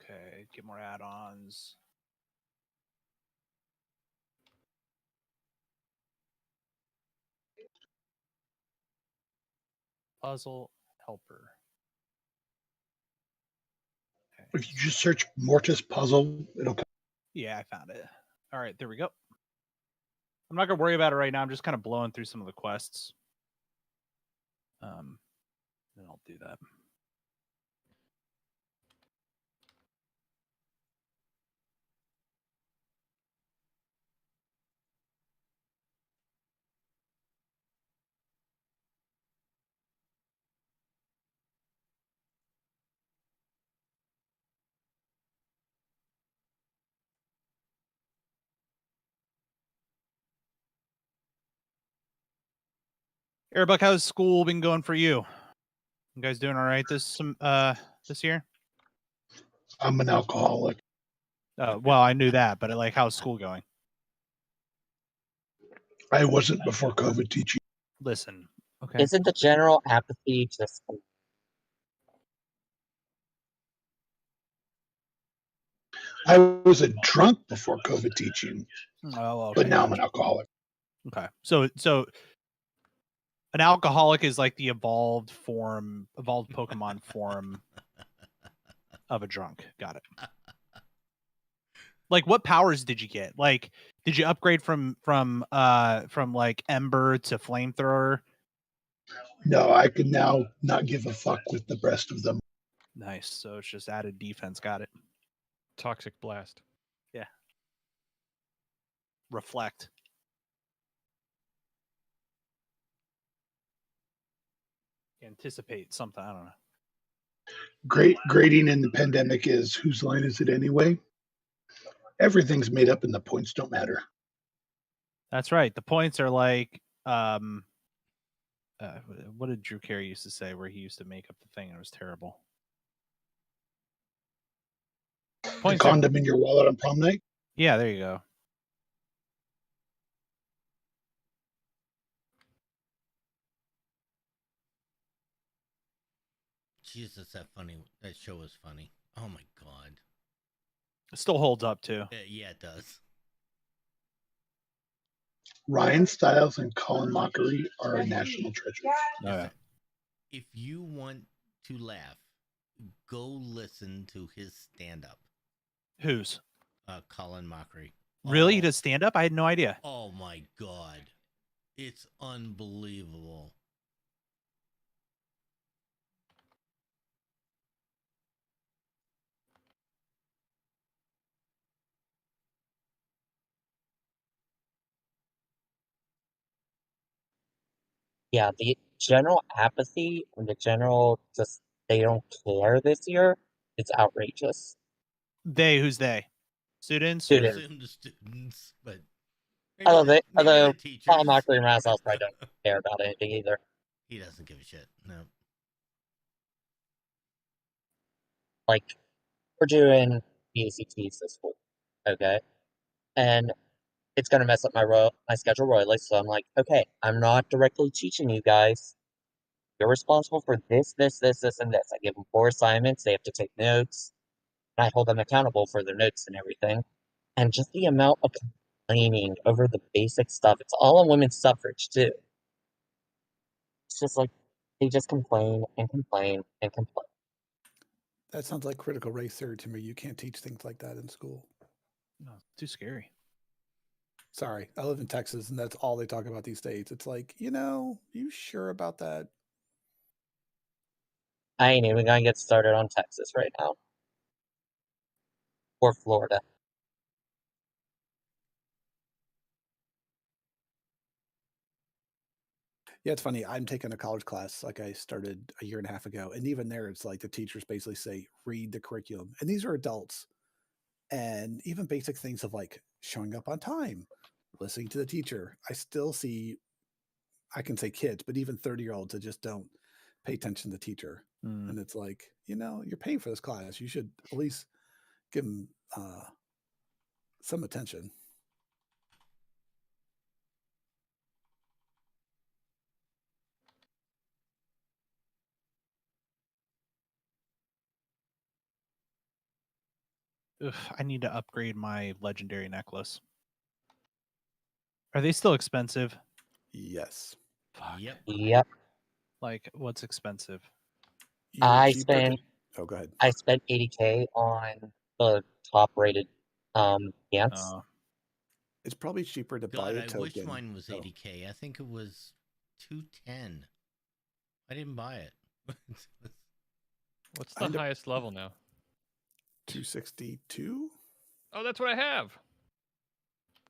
Okay, get more add-ons. Puzzle helper. Okay. If you just search Mortis Puzzle, it'll come. Yeah, I found it. All right, there we go. I'm not gonna worry about it right now. I'm just kind of blowing through some of the quests. Then I'll do that. Airbuck, how's school been going for you? You guys doing all right this year? I'm an alcoholic. Well, I knew that, but like, how's school going? I wasn't before COVID teaching. Listen, okay. Isn't the general apathy just I was a drunk before COVID teaching, Oh, okay. but now I'm an alcoholic. Okay. So an alcoholic is like the evolved Pokemon form of a drunk. Got it. Like, what powers did you get? Like, did you upgrade from like Ember to Flamethrower? No, I can now not give a fuck with the rest of them. Nice. So it's just added defense. Got it. Toxic Blast. Reflect. Anticipate something. I don't know. Great grading in the pandemic is whose line is it anyway? Everything's made up and the points don't matter. That's right. The points are like, what did Drew Carey used to say where he used to make up the thing and it was terrible? The Points are, condom in your wallet on prom night. yeah, there you go. Jesus, that show was funny. Oh my god. It still holds up too. Yeah, it does. Ryan Stiles and Colin Mockery are national treasures. Oh, yeah. Listen, if you want to laugh, go listen to his stand-up. Whose? Colin Mockery. Really? He does stand up? I had no idea. Oh my god. It's unbelievable. Yeah, the general apathy and the general just they don't care this year, it's outrageous. Who's they? Students? I Students. assume the students, but Although the teachers. Colin Mockery and Rasmus probably don't care about anything either. He doesn't give a shit. No. Like, we're doing ACTs this week, okay? And it's gonna mess up my schedule royally, so I'm like, okay, I'm not directly teaching you guys. You're responsible for this, this, this, this, and this. I give them 4 assignments, they have to take notes, and I hold them accountable for their notes and everything. And just the amount of complaining over the basic stuff, it's all on women's suffrage, too. It's just like, they just complain and complain and complain. That sounds like critical race theory to me. You can't teach things like that in school. No, too scary. Sorry, I live in Texas, and that's all they talk about these days. It's like, you sure about that? I ain't even gonna get started on Texas right now. Or Florida. Yeah, it's funny. I'm taking a college class like I started a year and a half ago. And even there, it's like the teachers basically say, read the curriculum. And these are adults. And even basic things of like showing up on time, listening to the teacher. I still see, I can say kids, but even 30-year-olds that just don't pay attention to the teacher. And it's like, you're paying for this class. You should at least give them some attention. Ugh, I need to upgrade my legendary necklace. Are they still expensive? Yes. Fuck. Yep. Like, what's expensive? I cheaper spent Oh, go ahead. I spent $80K on the top rated pants. It's probably cheaper to buy God, a I token. wish mine was 80K. I think it was 210. I didn't buy it. What's the highest level now? 262. Oh, that's what I have.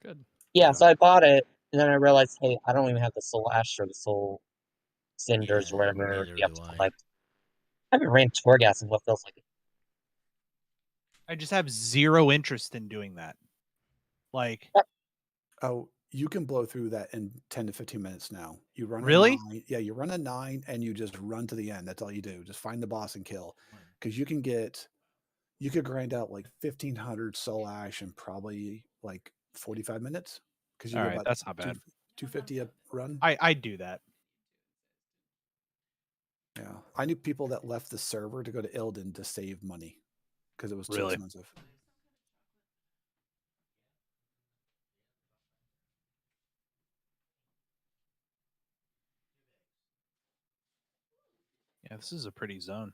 Good. Yeah, so I bought it, and then I realized, hey, I don't even have the soul ash or the soul cinders or whatever neither you have do to I. collect. I haven't ran Torghast in what feels like. I just have zero interest in doing that. Like, Oh, you can blow through that in 10 to 15 minutes now. You run Really? a 9. Yeah, you run a 9 and you just run to the end. That's all you do. Just find the boss and kill. Because you could grind out like 1,500 soul ash in probably like 45 minutes. Because you all get right, about that's not bad. 250 a run. I'd do that. Yeah, I knew people that left the server to go to Ilden to save money because it was too Really? expensive. Yeah, this is a pretty zone.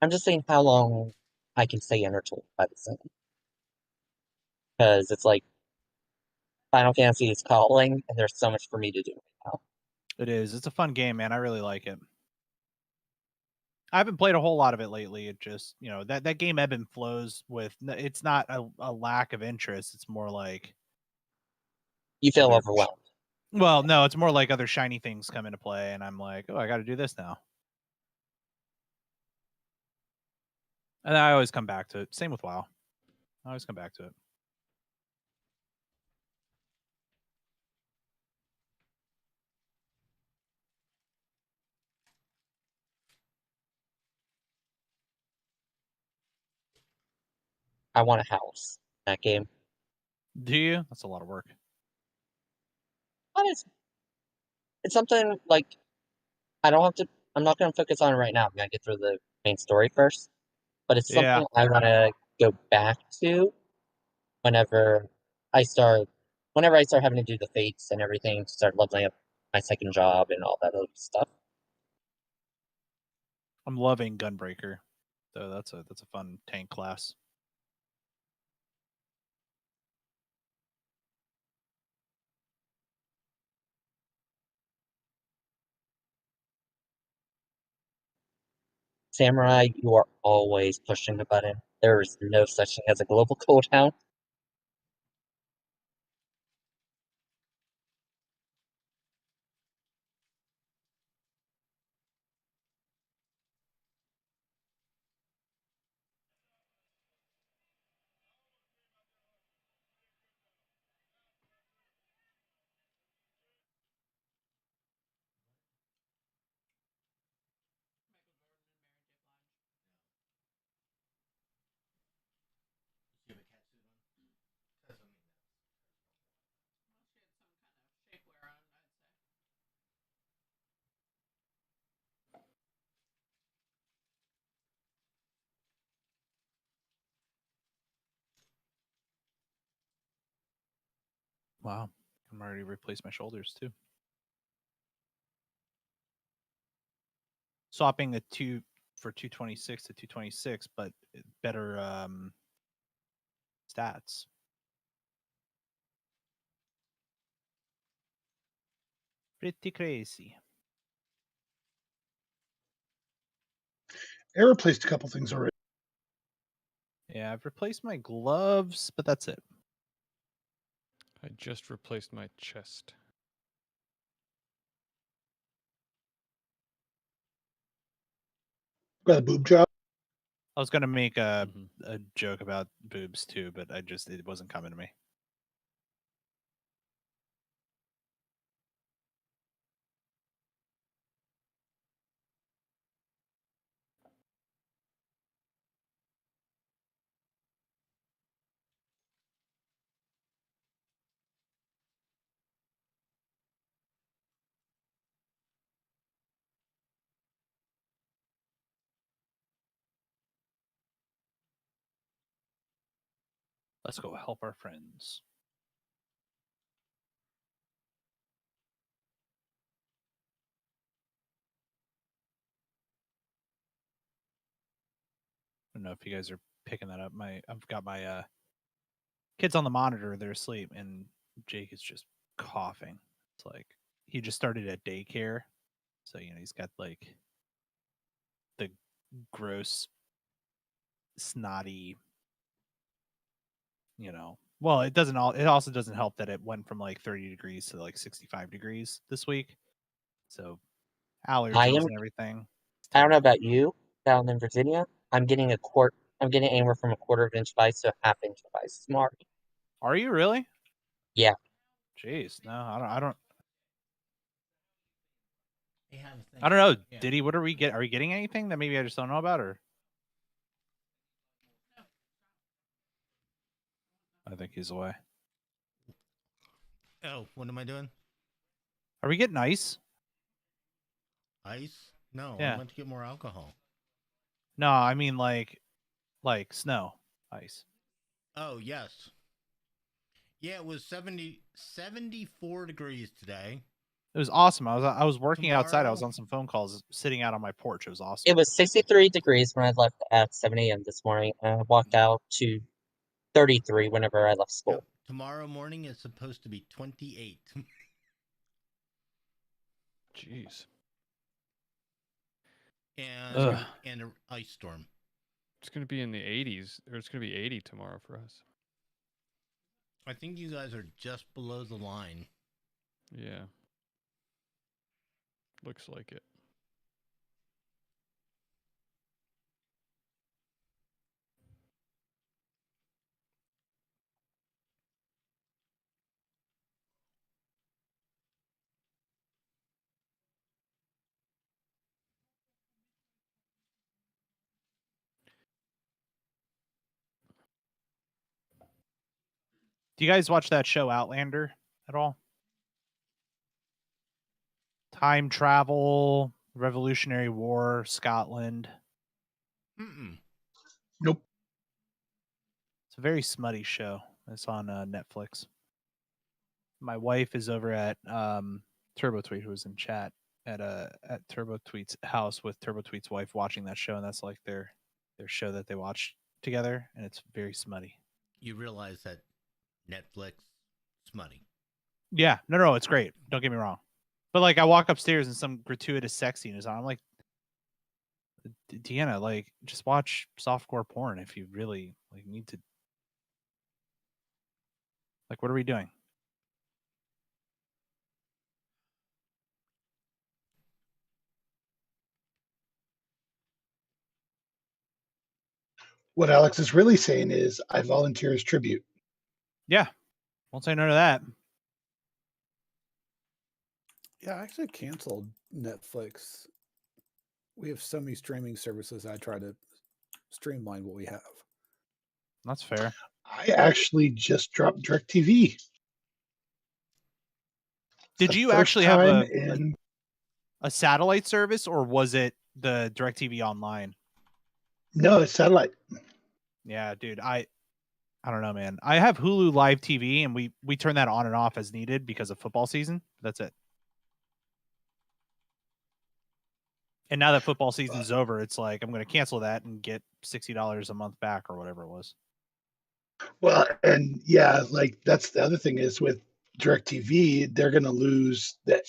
I'm just saying how long I can stay entertained by the thing. Because it's like Final Fantasy is calling, and there's so much for me to do right now. It is. It's a fun game, man. I really like it. I haven't played a whole lot of it lately. It just, that game ebb and flows with. It's not a lack of interest. It's more like You feel other- overwhelmed. Well, no, it's more like other shiny things come into play, and I'm like, oh, I got to do this now. And I always come back to it. Same with WoW. I always come back to it. I want a house in that game. Do you? That's a lot of work. But it's something like I don't have to. I'm not going to focus on it right now. I'm going to get through the main story first. But it's Yeah. something I want to go back to whenever I start. Whenever I start having to do the fates and everything to start leveling up my second job and all that other stuff. I'm loving Gunbreaker. So that's a fun tank class. Samurai, you are always pushing the button. There is no such thing as a global cooldown. Wow. I'm already replaced my shoulders too. Swapping the 2 for 226 to 226, but better stats. Pretty crazy. I replaced a couple things already. Yeah, I've replaced my gloves, but that's it. I just replaced my chest. Got a boob job. I was gonna make Mhm. a joke about boobs too, but it wasn't coming to me. Let's go help our friends. I don't know if you guys are picking that up. I've got my kids on the monitor, they're asleep, and Jake is just coughing. It's like he just started at daycare. So, he's got like the gross, snotty, well, it also doesn't help that it went from like 30 degrees to like 65 degrees this week. So allergies and everything. I don't know about you down in Virginia. I'm getting anywhere from a quarter of inch of ice to a half inch of ice. Smart. Are you really? Yeah. Jeez, no, I don't They have a thing. I don't know. Yeah. Diddy, what are we getting anything that maybe I just don't know about, or I think he's away. Oh, what am I doing? Are we getting ice? Ice? No, Yeah. I went to get more alcohol. No, I mean like snow, ice. Oh, yes. Yeah, it was 74 degrees today. It was awesome. I was working outside. I was Tomorrow- on some phone calls, sitting out on my porch. It was awesome. It was 63 degrees when I left at 7 a.m. this morning, and I walked out to 33 whenever I left school. Yep. Tomorrow morning is supposed to be 28. Jeez. and an ice storm. It's going to be in the 80s, or it's going to be 80 tomorrow for us. I think you guys are just below the line. Yeah. Looks like it. Do you guys watch that show Outlander at all? Time travel, Revolutionary War, Scotland. Nope. It's a very smutty show. It's on Netflix. My wife is over at Turbo Tweet, who was in chat at Turbo Tweet's house with Turbo Tweet's wife, watching that show, and that's like their show that they watch together, and it's very smutty. You realize that Netflix smutty. Yeah, no, it's great. Don't get me wrong, but like I walk upstairs and some gratuitous sex scene is on. I'm like, Deanna, like just watch softcore porn if you really like need to. Like, what are we doing? What Alex is really saying is, I volunteer as tribute. Yeah, won't say no to that. Yeah, I actually canceled Netflix. We have so many streaming services. I try to streamline what we have. That's fair. I actually just dropped DirecTV. Did you actually have a satellite service, or was it the DirecTV Online? No, it's satellite. Yeah, dude, I don't know, man. I have Hulu Live TV, and we turn that on and off as needed because of football season. That's it. And now that football season's over, it's like I'm going to cancel that and get $60 a month back or whatever it was. Well, and yeah, like that's the other thing is with DirecTV, they're going to lose the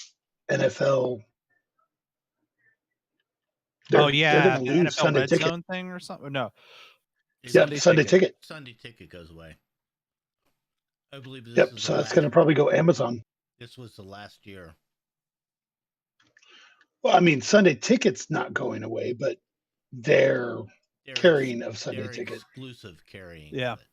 NFL. Oh yeah, they're going to the lose NFL Sunday Red Ticket. Zone thing or something. No, Yeah, Sunday Ticket. Sunday Ticket goes away. I believe this Yep, is so that's going to probably go Amazon. This was the last year. Well, I mean, Sunday Ticket's not going away, but their carrying of Sunday Ticket. Exclusive carrying. Yeah. Of it.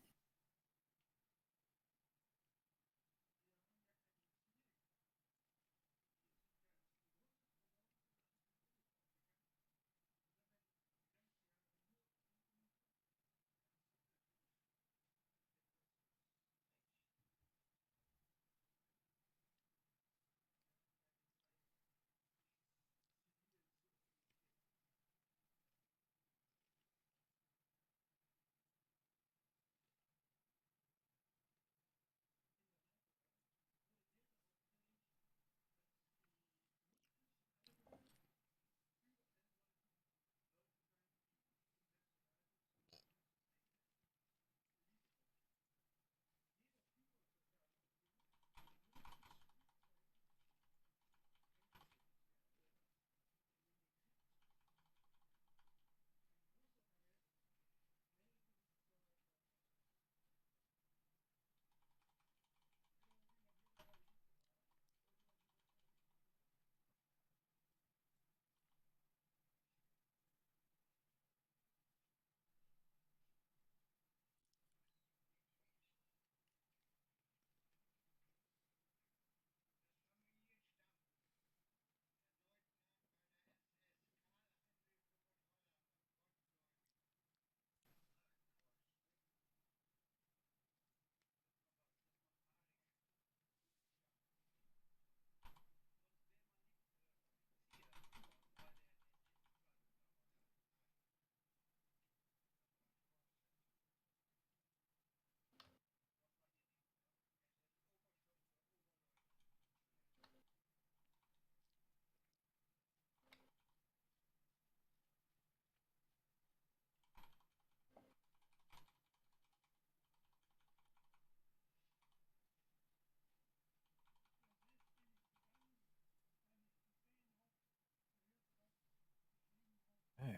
Man.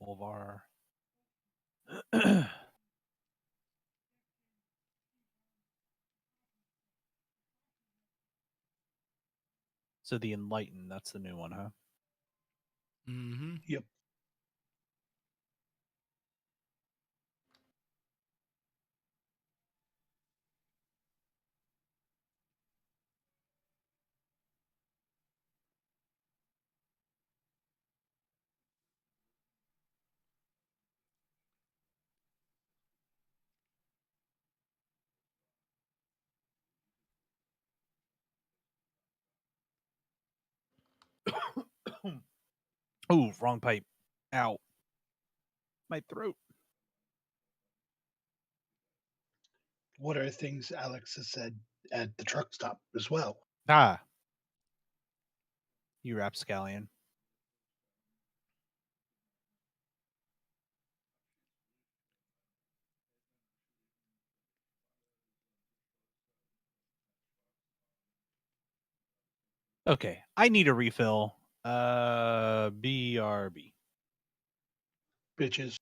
Bolvar. So the Enlightened, that's the new one, huh? Mm-hmm. Yep. Oh, wrong pipe. Ow. My throat. What are things Alex has said at the truck stop as well? Ah. You rapscallion. Okay, I need a refill. BRB. Bitches.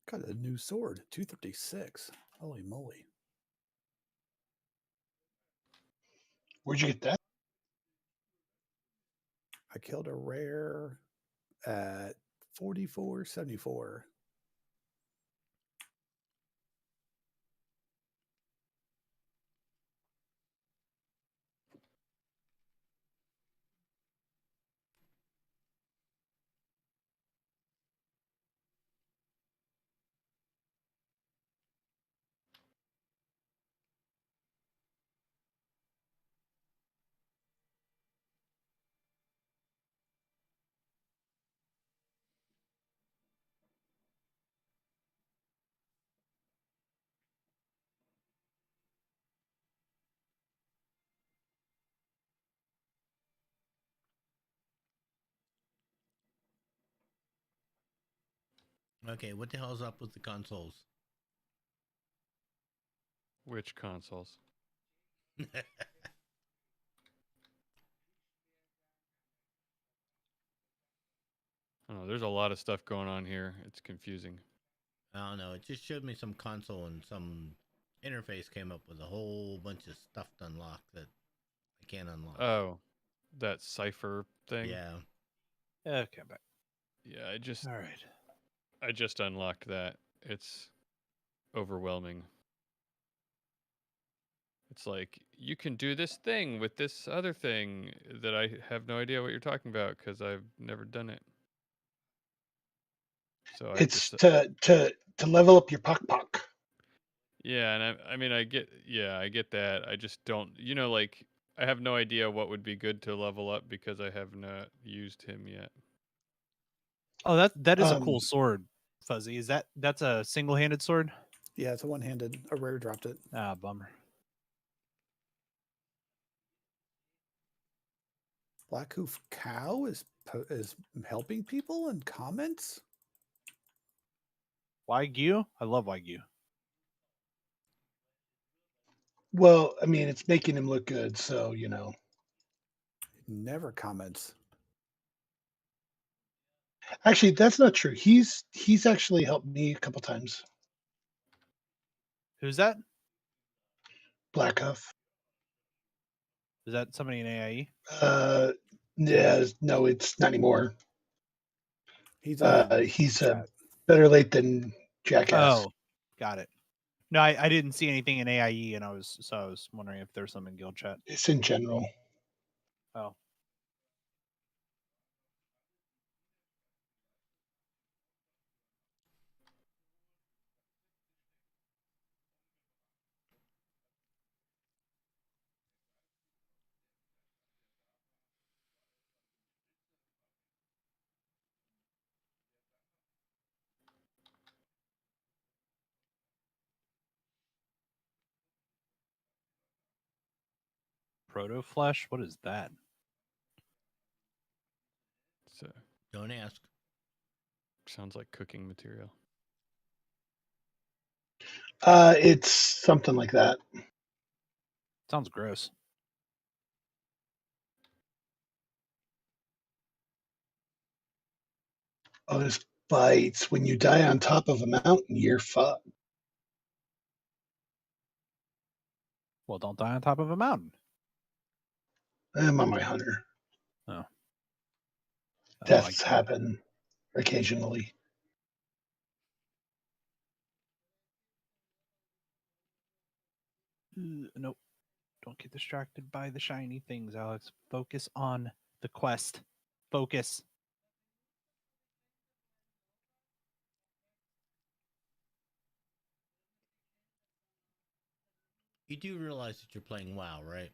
Got a new sword, 236. Holy moly. Where'd you get that? I killed a rare at 44.74. Okay, what the hell's up with the consoles? Which consoles? Oh, there's a lot of stuff going on here. It's confusing. I don't know. It just showed me some console and some interface came up with a whole bunch of stuff to unlock that I can't unlock. Oh, that cipher thing? Yeah. Okay, back. Yeah, All right. I just unlocked that. It's overwhelming. It's like you can do this thing with this other thing that I have no idea what you're talking about because I've never done it. So It's to level up your Puck. Yeah, and I mean I get that. I just don't, like I have no idea what would be good to level up because I have not used him yet. Oh, that is a cool sword, Fuzzy. That's a single-handed sword? Yeah, it's a one-handed. A rare dropped it. Ah, bummer. Black Hoof Cow is helping people in comments. Wagyu? I love Wagyu. Well, I mean, it's making him look good, so Never comments. Actually, that's not true. He's actually helped me a couple times. Who's that? Black Huff. Is that somebody in AIE? Yeah, no, it's not anymore. He's better late than jackass. Oh, got it. No, I didn't see anything in AIE, and I was wondering if there's some in guild chat. It's in general. Oh. Proto flesh? What is that? So Don't ask. Sounds like cooking material. It's something like that. Sounds gross. Oh, this bites. When you die on top of a mountain, you're fucked. Well, don't die on top of a mountain. I'm on my hunter. Oh. Deaths happen occasionally. Nope. Don't get distracted by the shiny things, Alex. Focus on the quest. Focus. You do realize that you're playing WoW, right?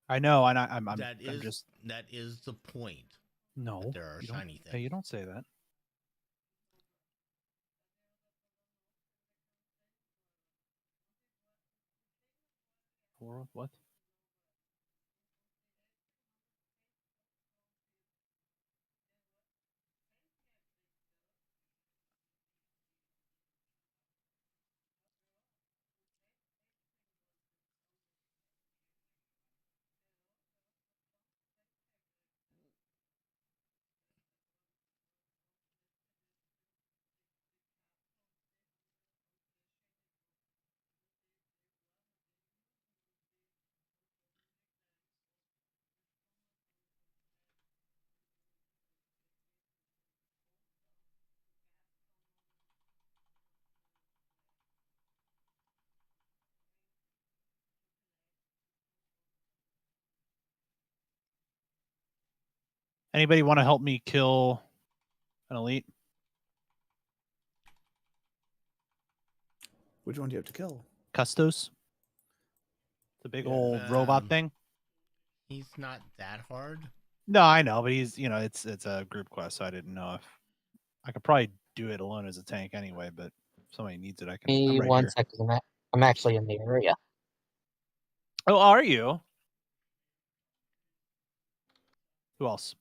I know, and I'm that just is the point. no. There are You shiny things. Hey, you don't say that. What? Anybody want to help me kill an elite? Which one do you have to kill? Custos. The big old robot thing. He's not that hard. No, I know, but he's it's a group quest, so I didn't know if I could probably do it alone as a tank anyway, but if somebody needs it, I can. I'm right here. Second. I'm actually in the area. Oh, are you? Who else?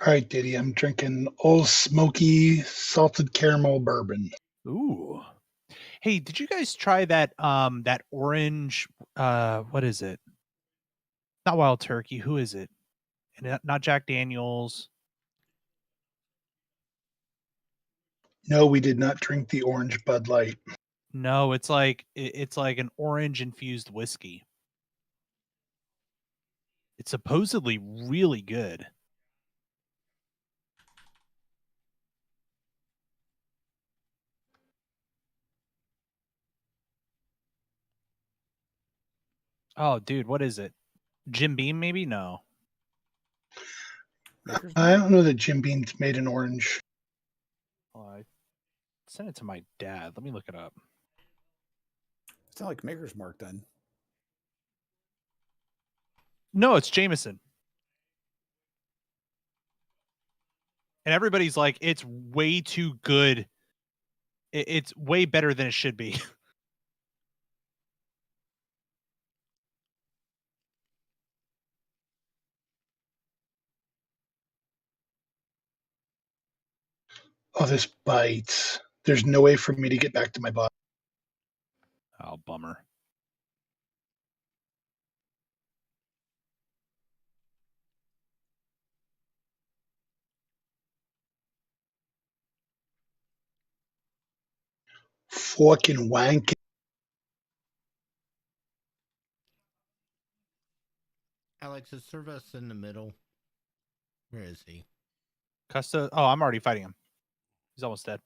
All right, Diddy, I'm drinking Old Smoky Salted Caramel Bourbon. Ooh. Hey, did you guys try that that orange what is it? Not Wild Turkey, who is it? Not Jack Daniels. No, we did not drink the orange Bud Light. No, it's like an orange infused whiskey. It's supposedly really good. Oh, dude, what is it? Jim Beam, maybe? No. Maker's I Mark? don't know that Jim Beam's made an orange. Well, I sent it to my dad. Let me look it up. It's not like Maker's Mark then. No, it's Jameson. And everybody's like, it's way too good. It's way better than it should be. Oh, this bites. There's no way for me to get back to my body. Oh, bummer. Fucking wank. Alex, is Service in the middle? Where is he? Custa. Oh, I'm already fighting him. He's almost dead.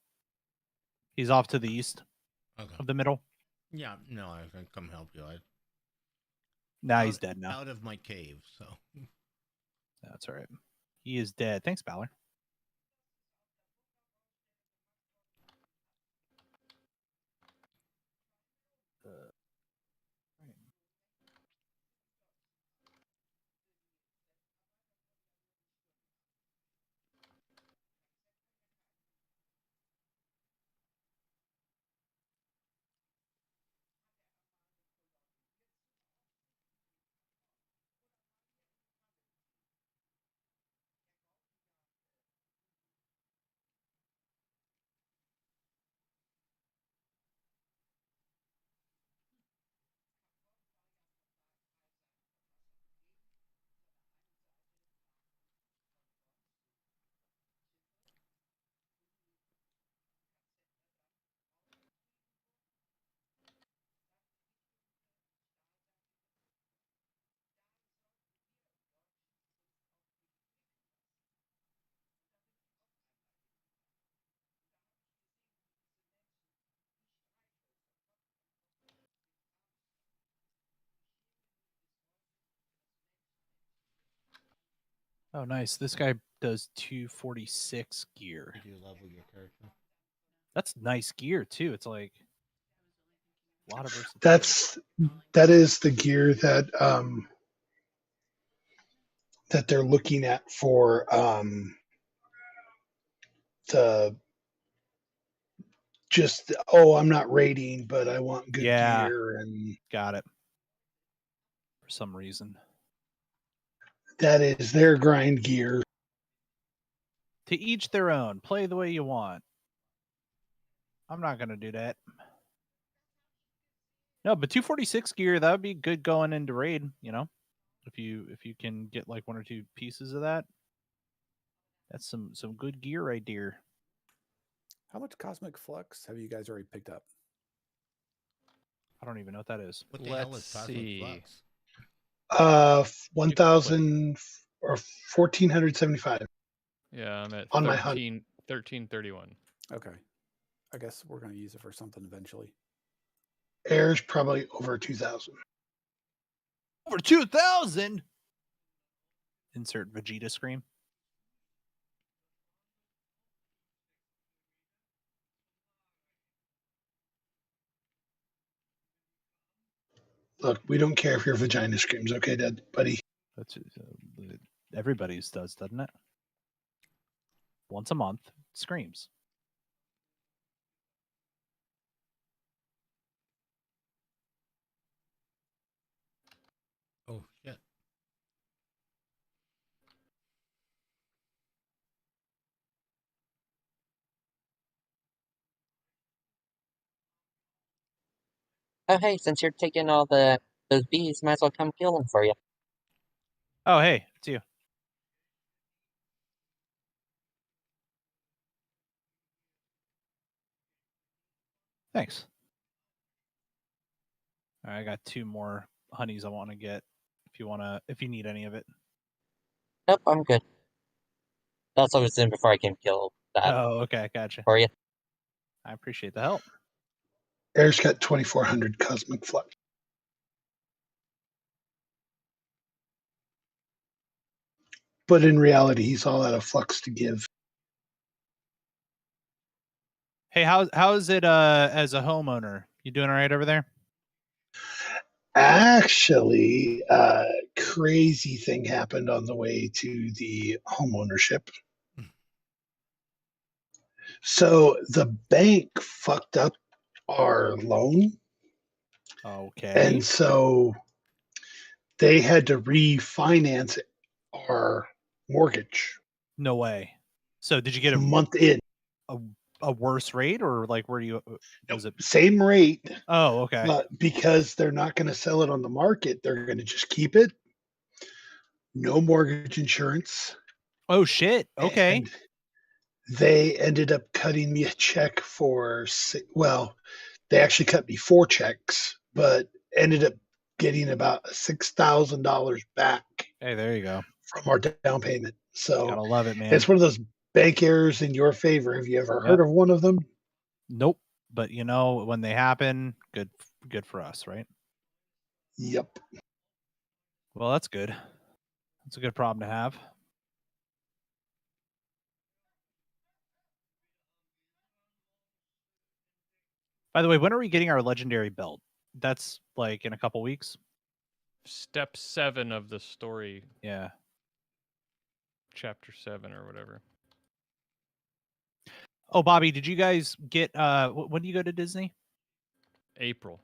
He's off to the east Okay. of the middle. Yeah, no, I can come help you. Nah, he's dead now. Out of my cave, so. That's all right. He is dead. Thanks, Balor. Oh, nice. This guy does 246 gear. Did you level your character? That's nice gear too. It's like a lot of versatility. That is the gear that that they're looking at for the just I'm not raiding, but I want good gear, and got it. For some reason. that is their grind gear. To each their own. Play the way you want. I'm not gonna do that. No, but 246 gear, that would be good going into raid, you know? If you can get like one or two pieces of that. That's some good gear right there. How much Cosmic Flux have you guys already picked up? I don't even know what that is. What the hell is Let's Cosmic see. Flux? 1,000 or 1,475 Yeah, I'm at on my hunt. 1331. Okay. I guess we're going to use it for something eventually. Air's probably over 2,000. Over 2,000. Insert Vegeta scream. Look, we don't care if your vagina screams, okay, Dad, buddy? That's everybody's does, doesn't it? Once a month, screams. Oh, shit. Oh, hey, since you're taking all those bees, might as well come kill them for you. Oh, hey, it's you. Thanks. All right, I got 2 more honeys I want to get. If you need any of it. Nope, I'm good. That's what I was doing before I came kill that Oh, okay, gotcha. for you. I appreciate the help. Air's got 2,400 Cosmic Flux. but in reality, he's all out of fucks to give. Hey, how's it as a homeowner? You doing all right over there? Actually, crazy thing happened on the way to the home ownership. So the bank fucked up our loan, Okay. and so they had to refinance our mortgage No way. So did you get a month in. a worse rate, or like where do you was it? Same rate, Oh, okay. but because they're not going to sell it on the market, they're going to just keep it. No mortgage insurance. Oh shit. Okay. And they ended up cutting me a check for, well, they actually cut me 4 checks, but ended up getting about $6,000 back Hey, there you go. from our down payment. So Gotta love it, man. it's one of those bank errors in your favor. Have you ever Yep. heard of one of them? Nope. But you know, when they happen, good for us, right? Yep. Well, that's good. That's a good problem to have. By the way, when are we getting our legendary belt? That's like in a couple weeks. Step 7 of the story, Yeah. chapter 7 or whatever. Oh, Bobby, did you guys get when do you go to Disney? April.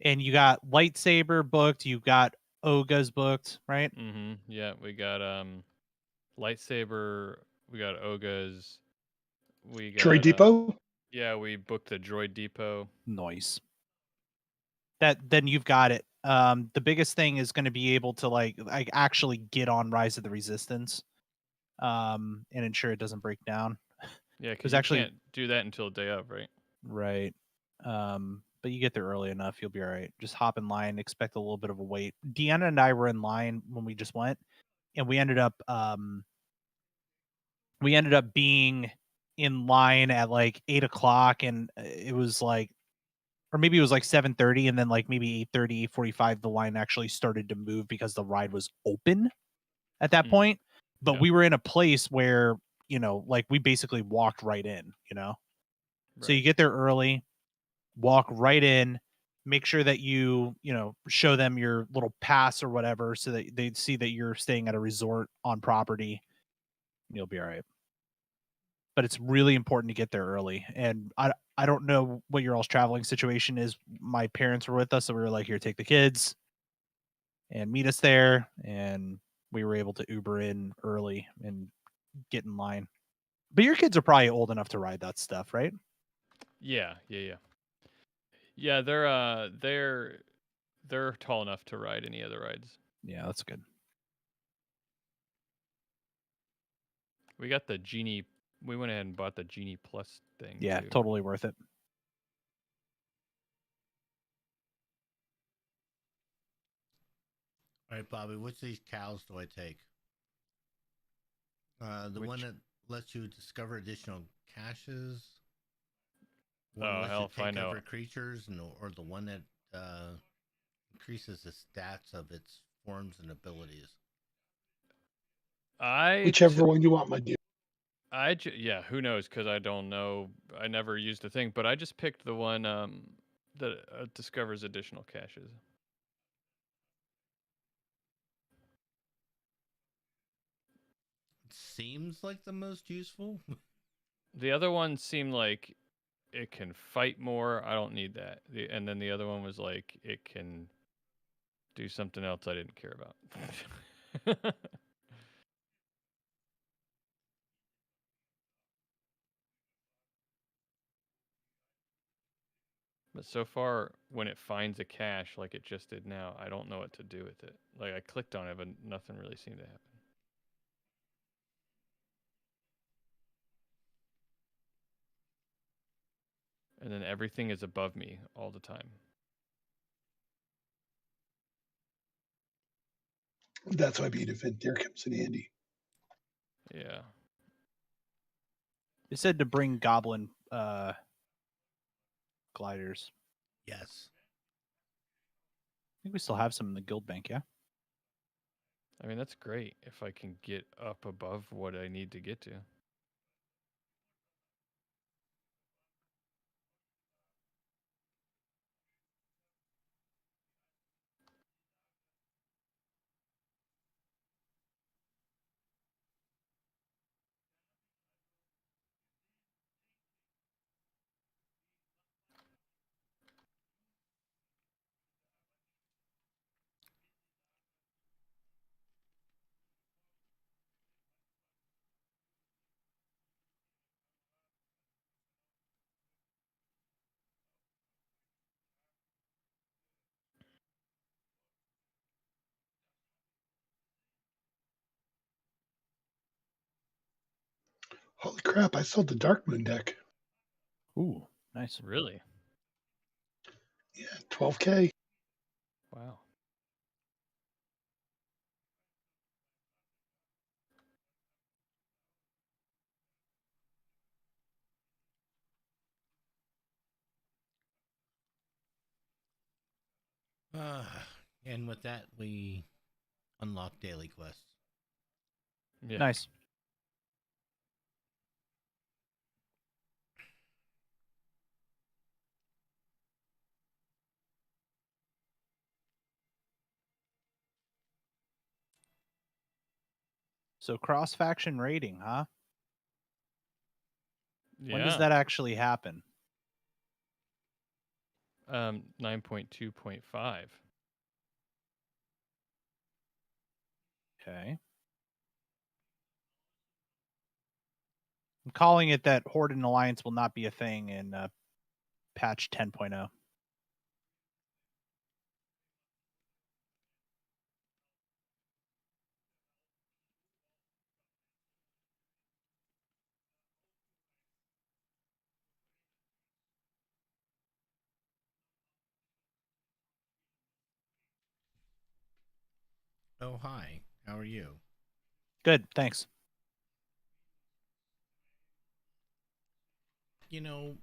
And you got lightsaber booked, you got Oga's booked, right? Mm-hmm. Yeah, we got lightsaber, we got Oga's, we got Droid Depot? Yeah, we booked the Droid Depot. Nice. Then you've got it. The biggest thing is going to be able to like actually get on Rise of the Resistance, and ensure it doesn't break down. Yeah, because 'Cause you actually- can't do that until day of, right? Right. But you get there early enough, you'll be all right. Just hop in line, expect a little bit of a wait. Deanna and I were in line when we just went, and we ended up being in line at like 8:00, and it was like, or maybe it was like 7:30, and then like maybe 8:30, 8:45, the line actually started to move because the ride was open at that point. But Yeah. we were in a place where, you know, like we basically walked right in, you know? So you Right. get there early, walk right in, make sure that you know, show them your little pass or whatever so that they see that you're staying at a resort on property. You'll be all right. But it's really important to get there early. And I don't know what your all's traveling situation is. My parents were with us, so we were like, here, take the kids and meet us there. And we were able to Uber in early and get in line. But your kids are probably old enough to ride that stuff, right? Yeah. Yeah, they're tall enough to ride any other rides. Yeah, that's good. We got the Genie. We went ahead and bought the Genie Plus thing. Yeah, too. totally worth it. All right, Bobby, which of these cows do I take? The one that lets you discover additional caches? One that lets hell you if I take know. over creatures, or the one that increases the stats of its forms and abilities? Whichever one you want, my dude. Yeah, who knows? Because I don't know. I never used the thing, but I just picked the one that discovers additional caches. It seems like the most useful. The other one seemed like it can fight more. I don't need that. And then the other one was like it can do something else I didn't care about. But so far, when it finds a cache like it just did now, I don't know what to do with it. Like I clicked on it, but nothing really seemed to happen. And then everything is above me all the time. That's why being a Ventir comes in handy. Yeah. They said to bring goblin gliders. Yes. I think we still have some in the guild bank, yeah? I mean, that's great if I can get up above what I need to get to. Holy crap! I sold the Dark Moon deck. Ooh, nice. Really? Yeah, 12K. Wow. And with that, we unlock daily quests. Yeah. Nice. So cross faction rating, huh? When does that actually happen? 9.2.5. Okay. I'm calling it that Horde and Alliance will not be a thing in patch 10.0. Oh, hi. How are you? Good, thanks. You know,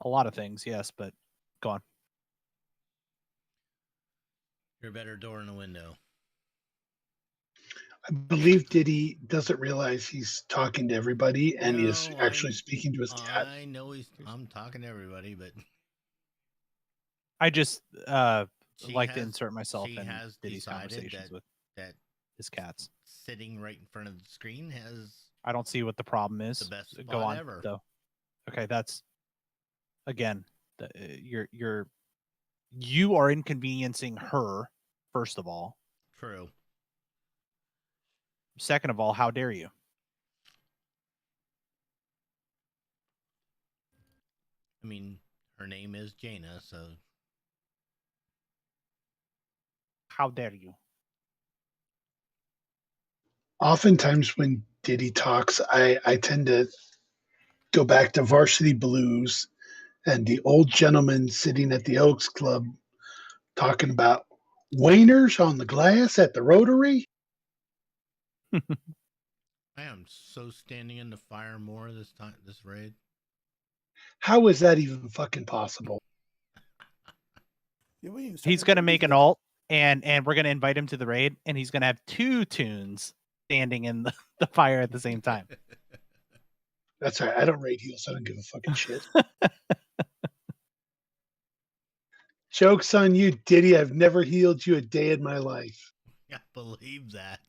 A lot of things, yes, but go on. you're a better door in a window. I believe Diddy doesn't realize he's talking to everybody and he is actually speaking to his cat. I know I'm talking to everybody, but I just like to has- insert myself she in has Diddy's decided conversations with that his cats. sitting right in front of the screen has I don't see what the problem is. the best Go spot on, ever. though. Okay, that's again, you are inconveniencing her. First of all. True. Second of all, how dare you? I mean, her name is Jaina, so How dare you? Oftentimes when Diddy talks, I tend to go back to Varsity Blues and the old gentleman sitting at the Oaks Club talking about Wainers on the glass at the Rotary. I am so standing in the fire more this raid. How is that even fucking possible? Yeah, He's gonna make an alt, and we're gonna invite him to the raid, and he's gonna have two tunes standing in the fire at the same time. That's right. I don't raid heals. I don't give a fucking shit. Joke's on you, Diddy. I've never healed you a day in my life. I believe that.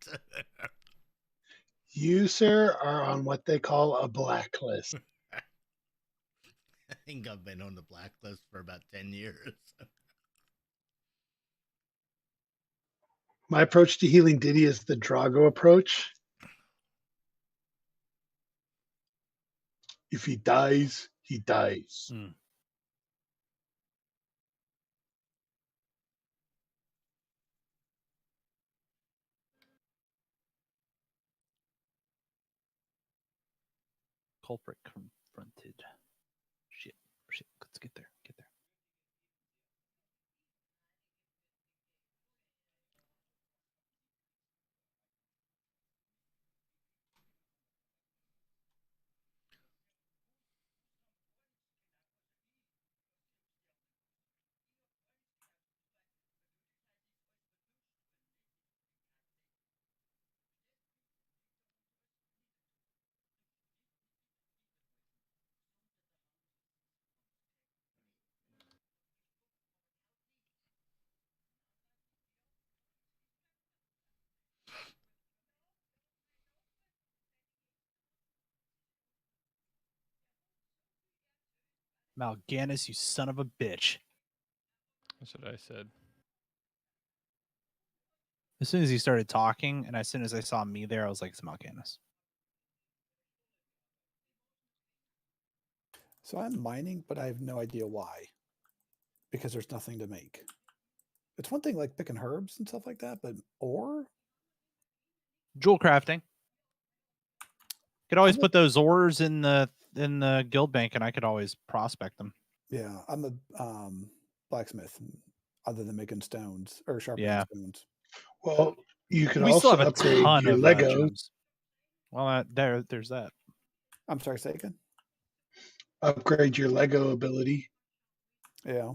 You, sir, are on what they call a blacklist. I think I've been on the blacklist for about 10 years. My approach to healing Diddy is the Drago approach. If he dies, he dies. Mm. Culprit confronted. Shit. Let's get there. Mal'Ganis, you son of a bitch. That's what I said. As soon as he started talking, and as soon as I saw me there, I was like, it's Mal'Ganis. So I'm mining, but I have no idea why. Because there's nothing to make. It's one thing like picking herbs and stuff like that, but ore? Jewel crafting. Could always put those ores in the guild bank, and I could always prospect them. Yeah, I'm a blacksmith, other than making stones or sharpening Yeah. stones. Well, you can We still also have a upgrade ton your of Legos. gems. Well, there's that. I'm sorry, say again? Upgrade your Lego ability. Yeah.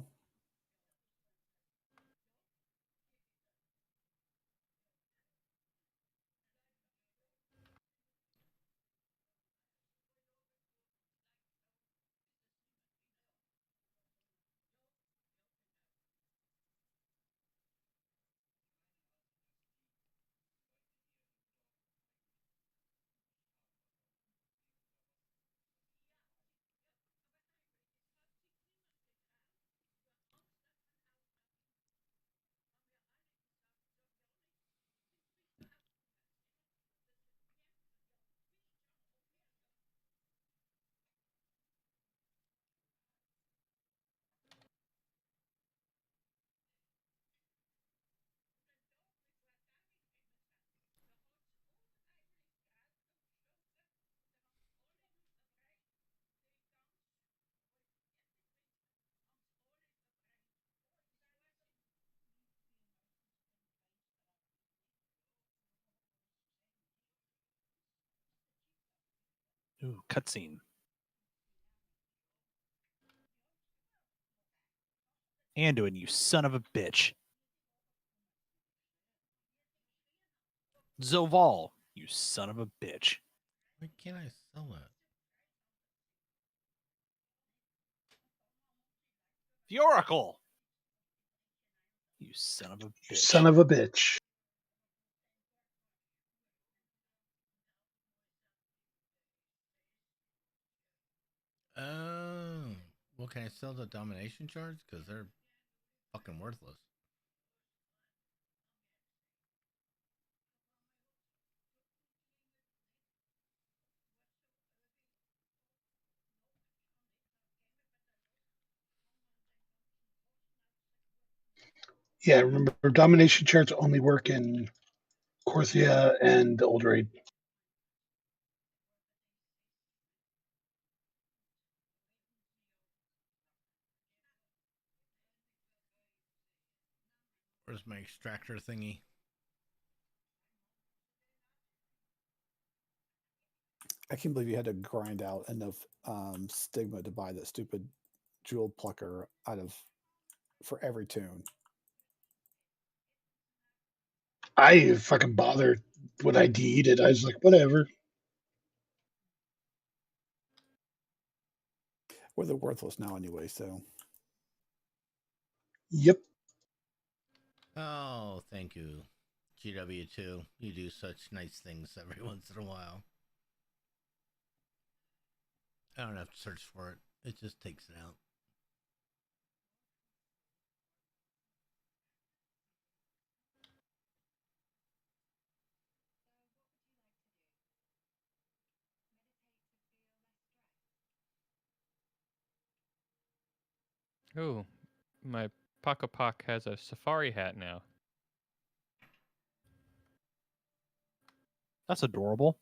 Ooh, cutscene. Anduin, you son of a bitch. Zoval, you son of a bitch. Why can't I sell that? The Oracle, you son of a bitch. Son of a bitch. Oh. Well, can I sell the domination shards? Because they're fucking worthless. Yeah, remember, domination charts only work in Corthia and the Old Raid. Where's my extractor thingy? I can't believe you had to grind out enough stigma to buy that stupid jewel plucker for every tune. I didn't fucking bother when I DE'd it. I was like, whatever. Well, they're worthless now anyway, so. Yep. Oh, thank you, GW2. You do such nice things every once in a while. I don't have to search for it. It just takes it out. Ooh, my Poco Pock has a safari hat now. That's adorable.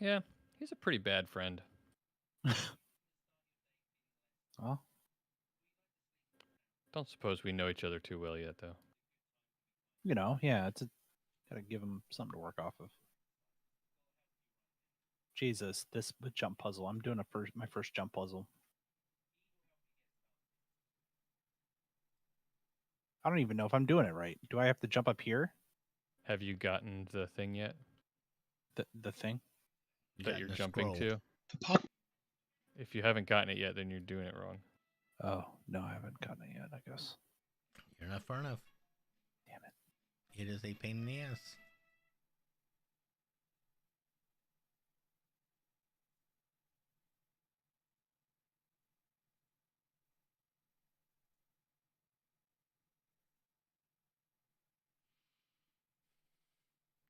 Yeah, he's a pretty bad friend. Well, Don't suppose we know each other too well yet, though. yeah, gotta give him something to work off of. Jesus, this jump puzzle. I'm doing my first jump puzzle. I don't even know if I'm doing it right. Do I have to jump up here? Have you gotten the thing yet The thing? that you're Gotten a jumping scroll. to? The pop. If you haven't gotten it yet, then you're doing it wrong. Oh, no, I haven't gotten it yet, I guess. You're not far enough. Damn it. It is a pain in the ass.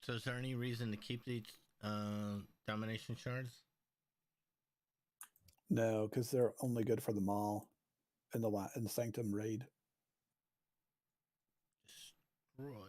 So is there any reason to keep these domination shards? No, because they're only good for the mall in the Sanctum raid. Destroyed.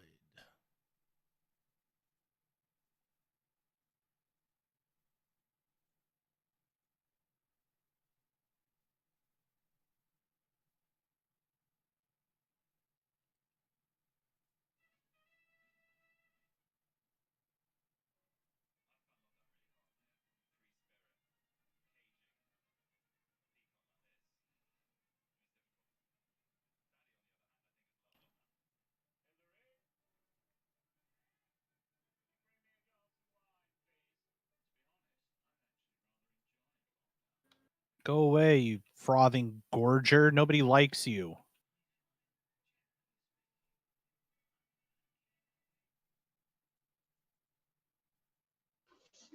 Go away, you frothing gorger. Nobody likes you.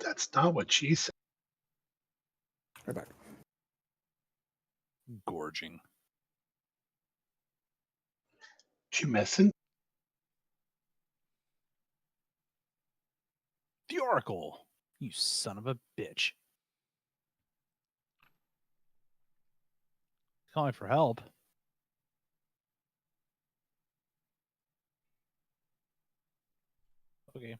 That's not what she said. Right back. Gorging. She messing? The Oracle. You son of a bitch. Calling for help. Okay.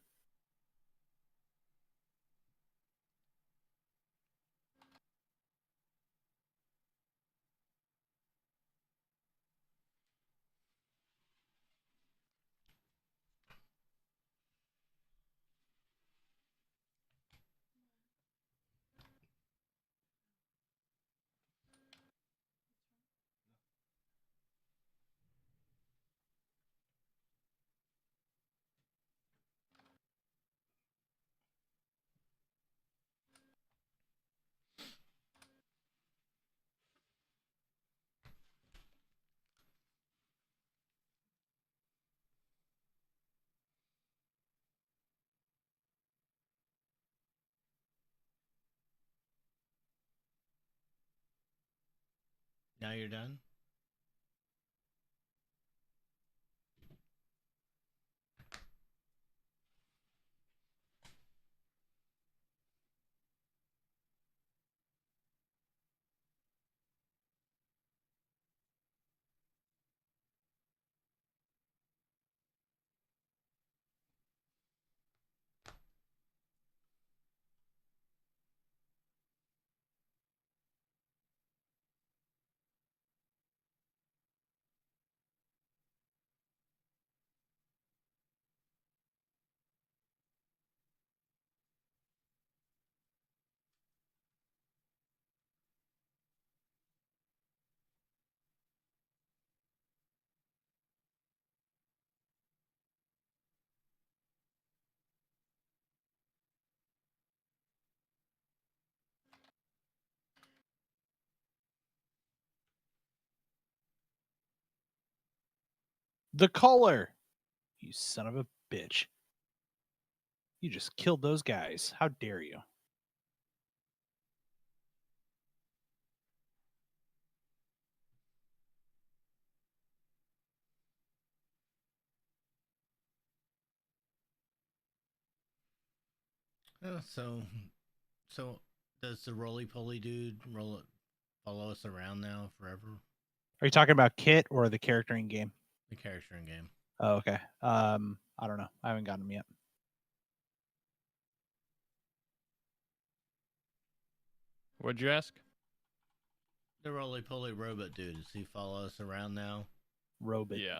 Now you're done? The caller. You son of a bitch. You just killed those guys. How dare you? Oh, so does the roly poly dude follow us around now forever? Are you talking about Kit or the character in game? The character in game. Oh, okay. I don't know. I haven't gotten him yet. What'd you ask? The roly poly robot dude, does he follow us around now? Robot. Yeah.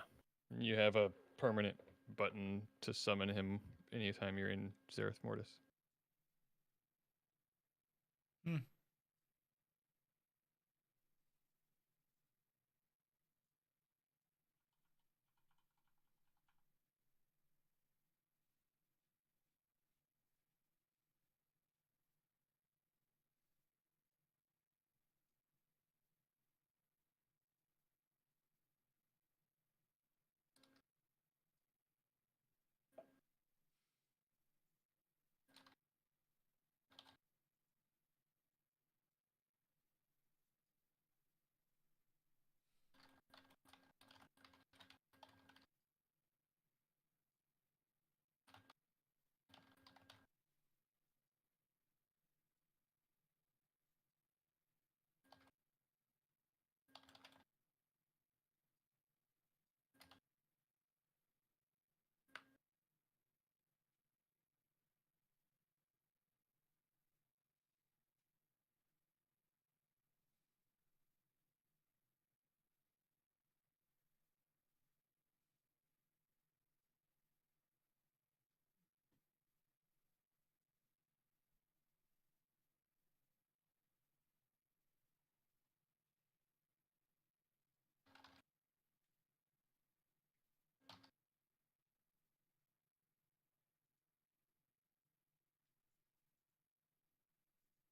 You have a permanent button to summon him anytime you're in Zereth Mortis. Hmm.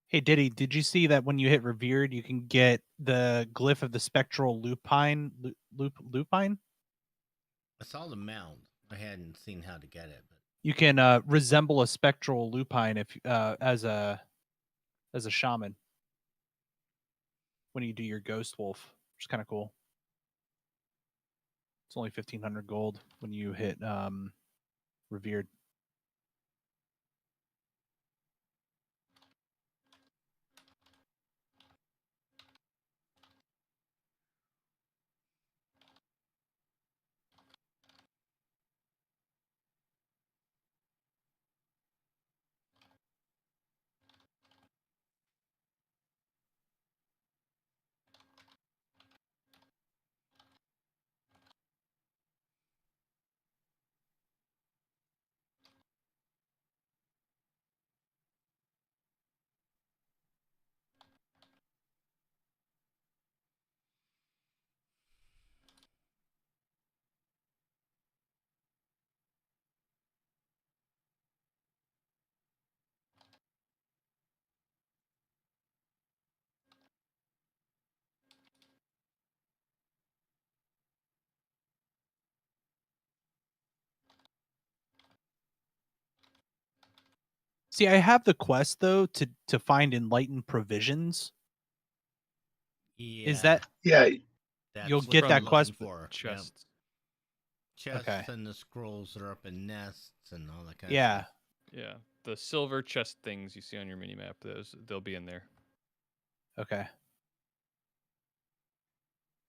Hey Diddy, did you see that when you hit revered, you can get the glyph of the spectral lupine? Lupine? I saw the mount. I hadn't seen how to get it, but You can resemble a spectral lupine if as a shaman when you do your ghost wolf, which is kind of cool. It's only 1,500 gold when you hit revered. See, I have the quest though to find enlightened provisions. yeah, Is that Yeah, that's you'll what get I'm that looking quest for. Yep. Chests. Chests Okay. and the scrolls that are up in nests and all that kind of Yeah. stuff. Yeah, the silver chest things you see on your mini map, they'll be in there. Okay.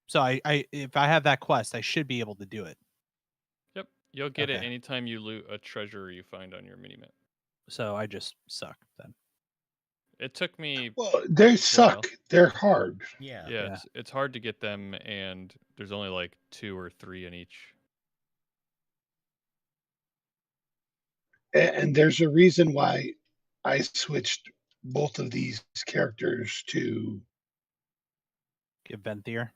So I if I have that quest, I should be able to do it. Yep, you'll get it Okay. anytime you loot a treasure you find on your mini map. So I just suck then. It took me well, they suck. They're hard. Yeah. yeah, Yeah. it's hard to get them, and there's only like 2 or 3 in each. And there's a reason why I switched both of these characters to Get Venthier.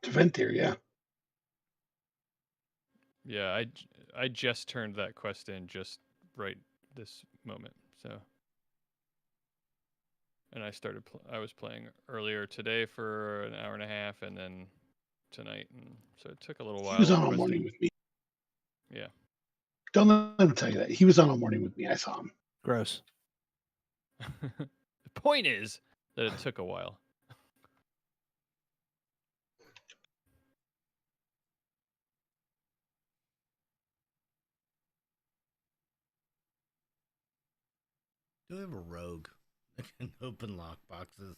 Venthyr. Yeah. Yeah, I just turned that quest in just right this moment. So, and I was playing earlier today for an hour and a half, and then tonight, and so it took a little while. He was on of all questing. morning with me. Yeah. Don't let him tell you that. He was on all morning with me. I saw him. Gross. The point is that it took a while. Do we have a rogue that can open lock boxes?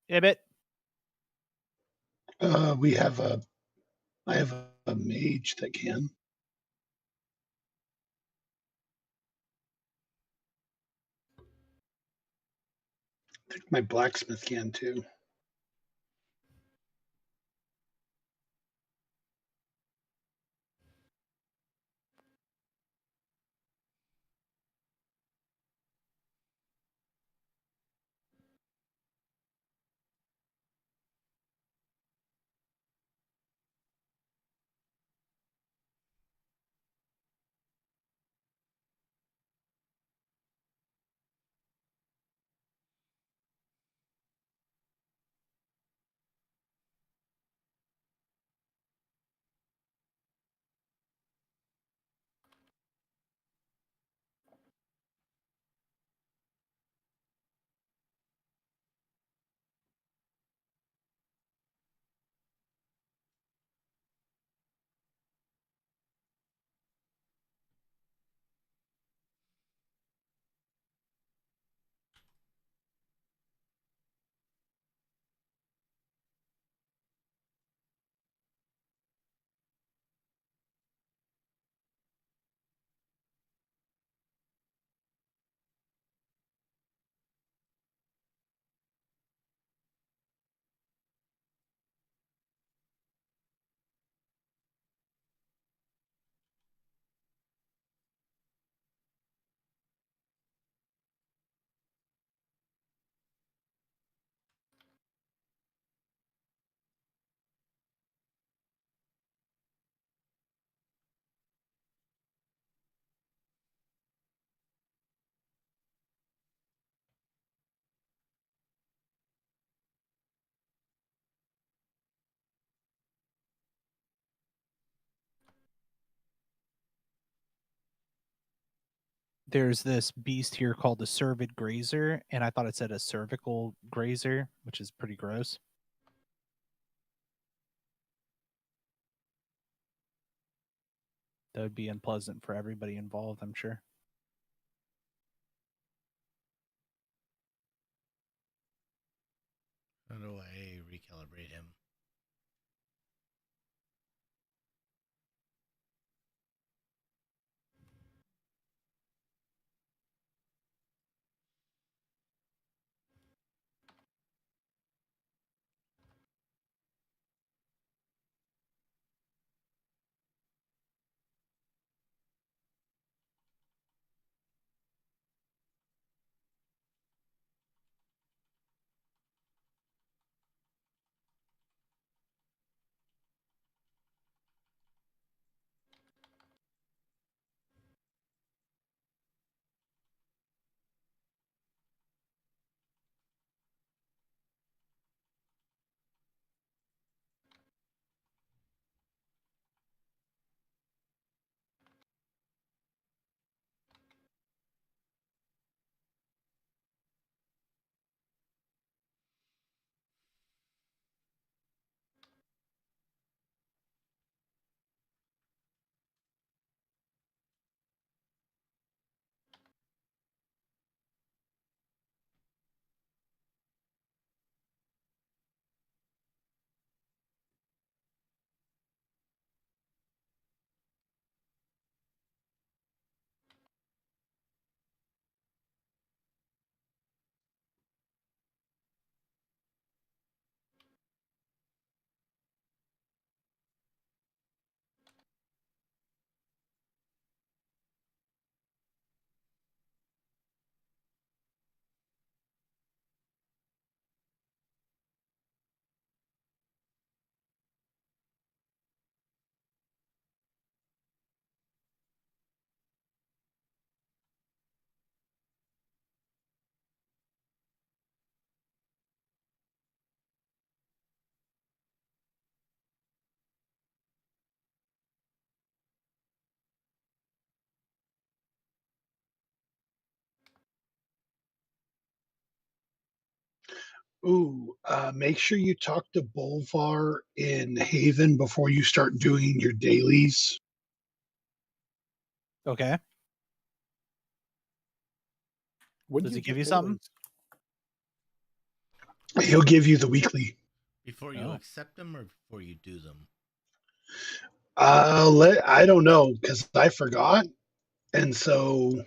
Ibit. I have a mage that can. I think my blacksmith can too. there's this beast here called the cervid grazer, and I thought it said a cervical grazer, which is pretty gross. That would be unpleasant for everybody involved, I'm sure. How do I recalibrate him? Ooh, make sure you talk to Bolvar in Haven before you start doing your dailies. Okay. When Does do he give get you something? dailies? He'll give you the weekly. Before you Oh. accept them or before you do them? I don't know because I forgot, and so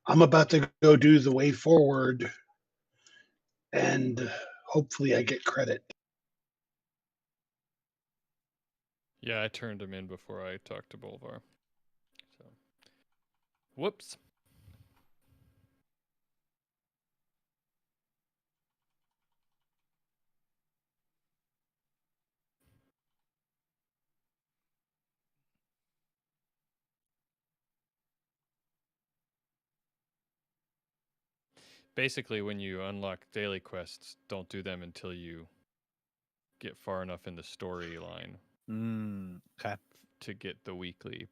I'm about to go do the way forward, and hopefully I get credit. Yeah, I turned him in before I talked to Bolvar. So, whoops. Basically, when you unlock daily quests, don't do them until you get far enough in the storyline Okay. to get the weekly.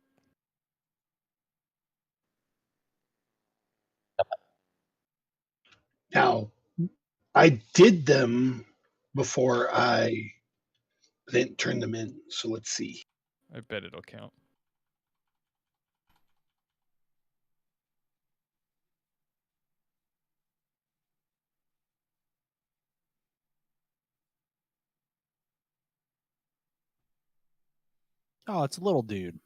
Now, I did them before I didn't turn them in. So let's see. I bet it'll count. Oh, it's a little dude.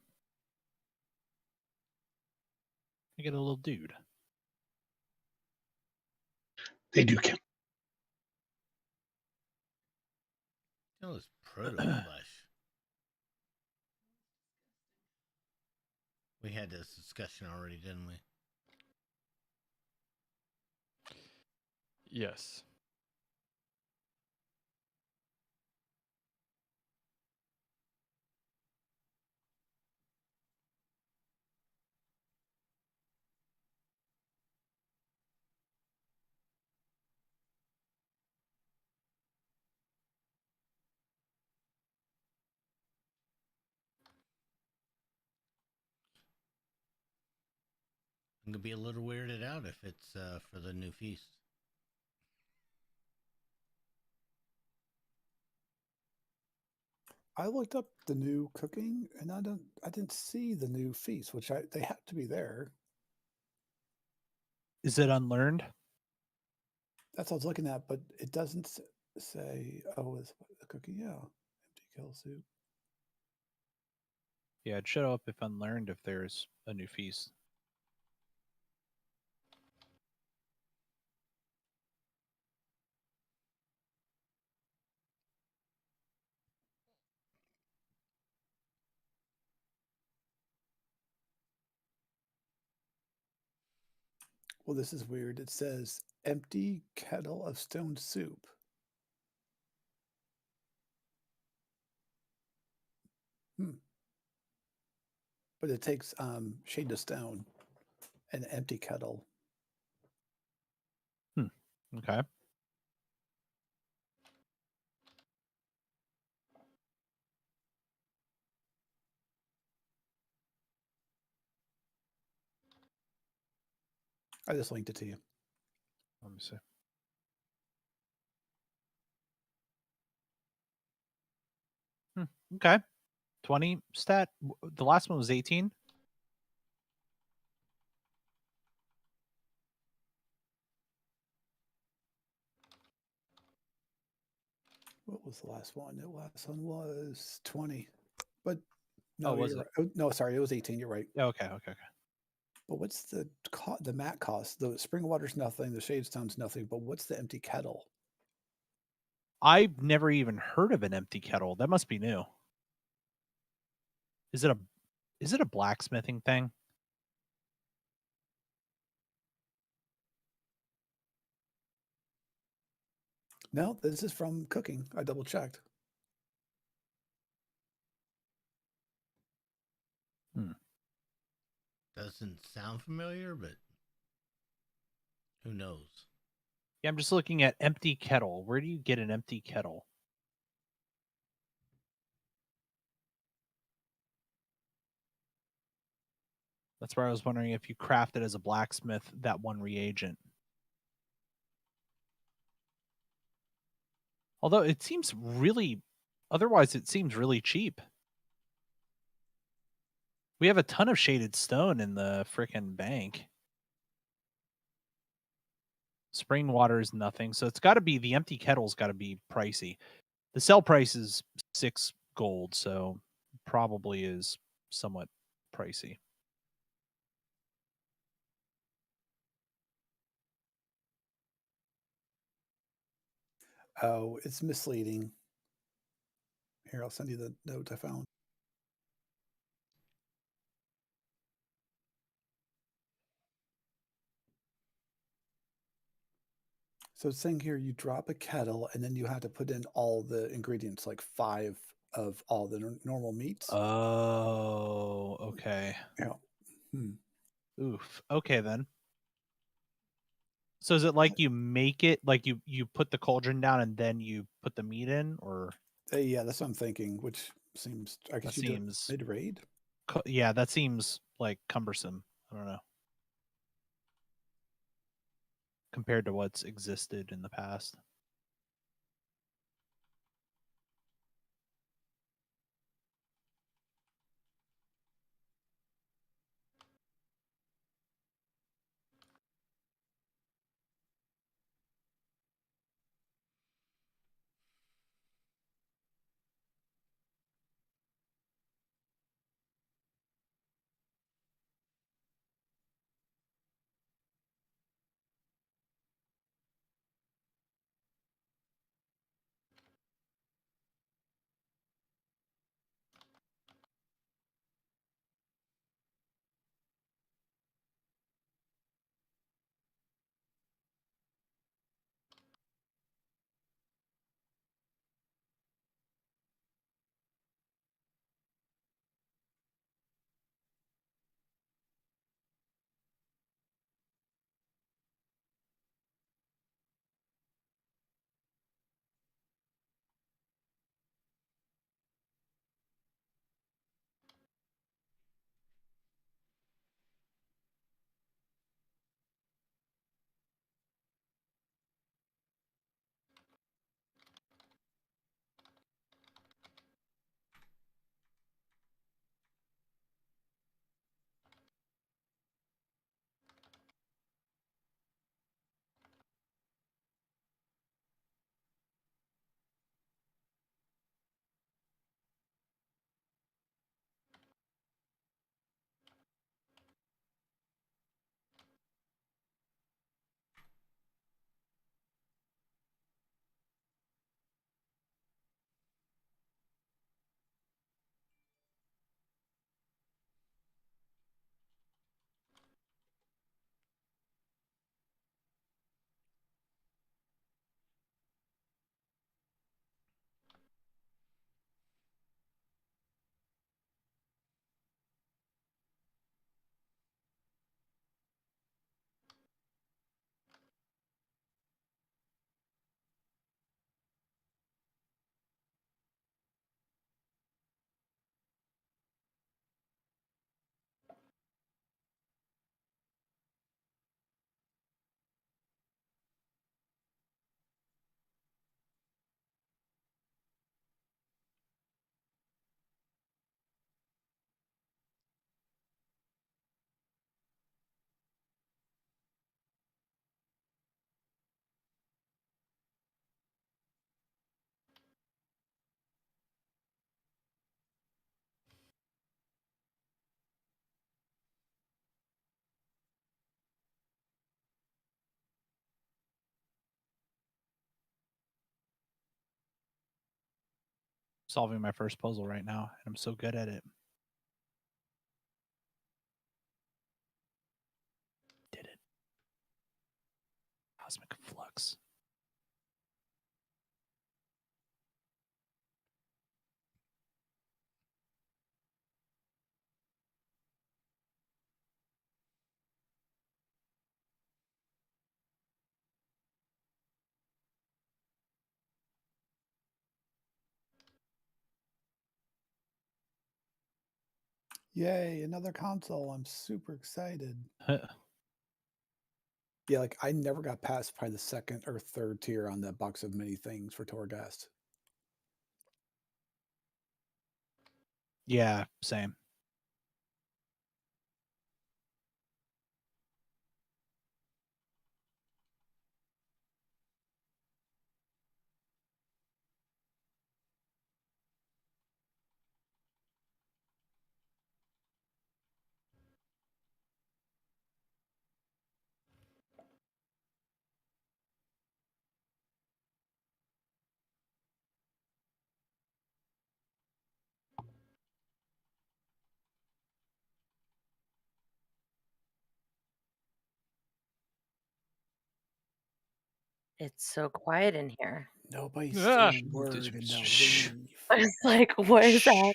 I get a little dude. They do count. No, it's proto flesh. We had this discussion already, didn't we? Yes. I'm gonna be a little weirded out if it's for the new feast. I looked up the new cooking, and I didn't see the new feast, which they have to be there. Is it unlearned? That's what I was looking at, but it doesn't say. Oh, it's the cookie. Yeah, empty kettle soup. Yeah, it should show up if unlearned if there's a new feast. Well, this is weird. It says empty kettle of stone soup. But it takes shade of stone, an empty kettle. Okay. I just linked it to you. Let me see. Okay. 20 stat. The last one was 18. What was the last one? The last one was 20. But no, Oh, was you're it? right. Oh, no, sorry, it was 18. You're right. Yeah, okay, okay, okay. But what's the mat cost? The spring water's nothing. The shade stone's nothing. But what's the empty kettle? I've never even heard of an empty kettle. That must be new. Is it a blacksmithing thing? No, this is from cooking. I double checked. Doesn't sound familiar, but who knows? Yeah, I'm just looking at empty kettle. Where do you get an empty kettle? That's where I was wondering if you crafted as a blacksmith that one reagent. Although it seems really, otherwise it seems really cheap. We have a ton of shaded stone in the frickin' bank. Spring water is nothing, so it's got to be the empty kettle's got to be pricey. The sell price is 6 gold, so probably is somewhat pricey. Oh, it's misleading. Here, I'll send you the note I found. So it's saying here you drop a kettle and then you have to put in all the ingredients, like 5 of all the normal meats. Oh, okay. Yeah. Oof. Okay then. So is it like you make it like you put the cauldron down and then you put the meat in, or Yeah, that's what I'm thinking. Which seems, I guess, that you do it seems mid raid. Yeah, that seems like cumbersome. I don't know. Compared to what's existed in the past. solving my first puzzle right now, and I'm so good at it. Did it. Cosmic Flux. Yay, another console. I'm super excited. Yeah, like I never got past probably the second or third tier on that box of mini things for Torghast. Yeah, same. It's so quiet in here. Nobody's Ah, saying a word and they'll shh. leave. I was like, what is that?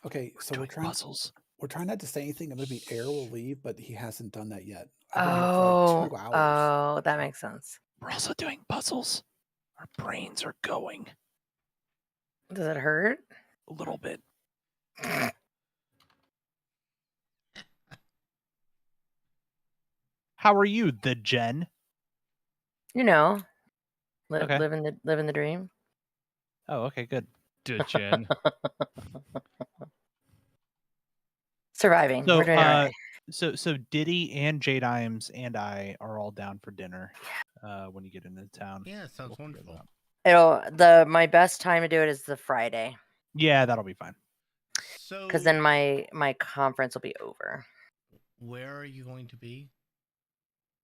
Okay, so we're Doing trying puzzles. we're trying not to say anything, and maybe Air will leave, but he hasn't done that yet. I've been here for like Oh, 2 hours. oh, that makes sense. We're also doing puzzles. Our brains are going Does it hurt? a little bit. How are you, the Jen? You know, Okay. living the dream. Oh, okay, good. Jen. Surviving. So, We're doing all right. so Diddy and Jade Imes and I are all down for dinner. When you get into town. Yeah, sounds We'll figure wonderful. that out. My best time to do it is the Friday, Yeah, that'll be fine. So, because then my conference will be over. where are you going to be?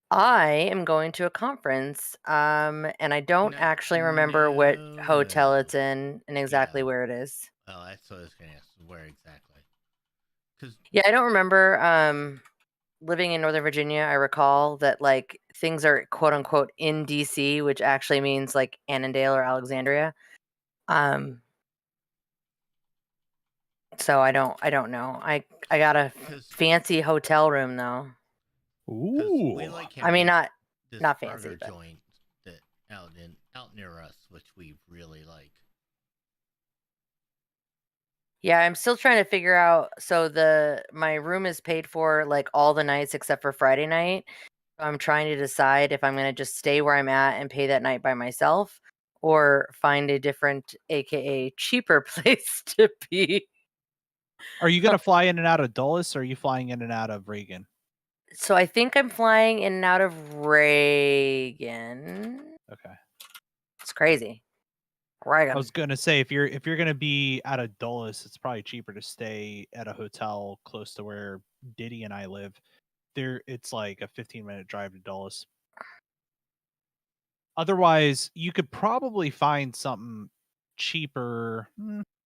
I am going to a conference, and I don't actually remember what hotel it's in and exactly where it is. Oh, that's what I was going to ask. Where exactly? Yeah, I don't remember. Living in Northern Virginia, I recall that like things are quote unquote in DC, which actually means like Annandale or Alexandria. So I don't know. I got a fancy hotel room though. Ooh. We like I mean, not this fancy, burger but joint that out near us, which we really like. yeah, I'm still trying to figure out. So my room is paid for like all the nights except for Friday night. I'm trying to decide if I'm going to just stay where I'm at and pay that night by myself, or find a different, aka cheaper place to be. Are you gonna fly in and out of Dulles, or are you flying in and out of Reagan? So I think I'm flying in and out of Reagan. Okay. It's crazy. Reagan. I was gonna say if you're gonna be out of Dulles, it's probably cheaper to stay at a hotel close to where Diddy and I live. It's like a 15-minute drive to Dulles. Otherwise, you could probably find something cheaper.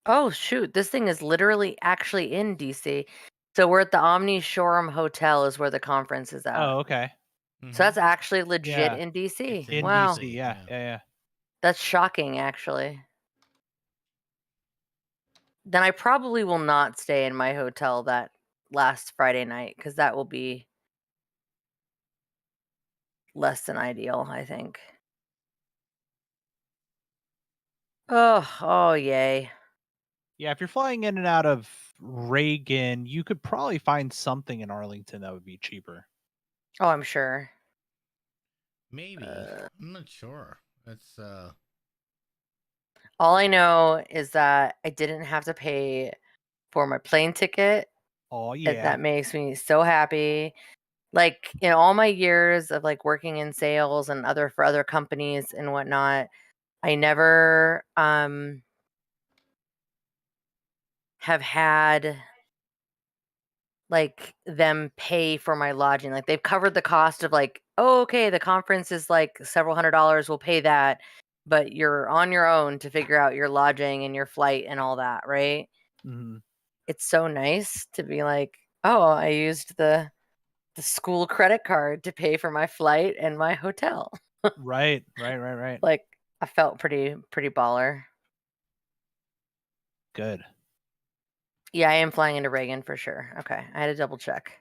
Oh shoot, this thing is literally actually in DC. So we're at the Omni Shoreham Hotel is where the conference is at. Oh, okay. So that's actually legit Yeah. in DC. In Wow. DC, yeah. That's shocking, actually. Then I probably will not stay in my hotel that last Friday night, because that will be less than ideal, I think. Oh, yay. Yeah, if you're flying in and out of Reagan, you could probably find something in Arlington that would be cheaper. Oh, I'm sure. Maybe. I'm not sure. That's All I know is that I didn't have to pay for my plane ticket. Oh yeah. That makes me so happy. Like in all my years of like working in sales and for other companies and whatnot, I never have had like them pay for my lodging. Like they've covered the cost of like, oh, okay, the conference is like several $100s, we'll pay that. but you're on your own to figure out your lodging and your flight and all that, right? Mm-hmm. It's so nice to be like, oh, I used the school credit card to pay for my flight and my hotel. Right. Like, I felt pretty baller. Good. Yeah, I am flying into Reagan for sure. Okay, I had to double check.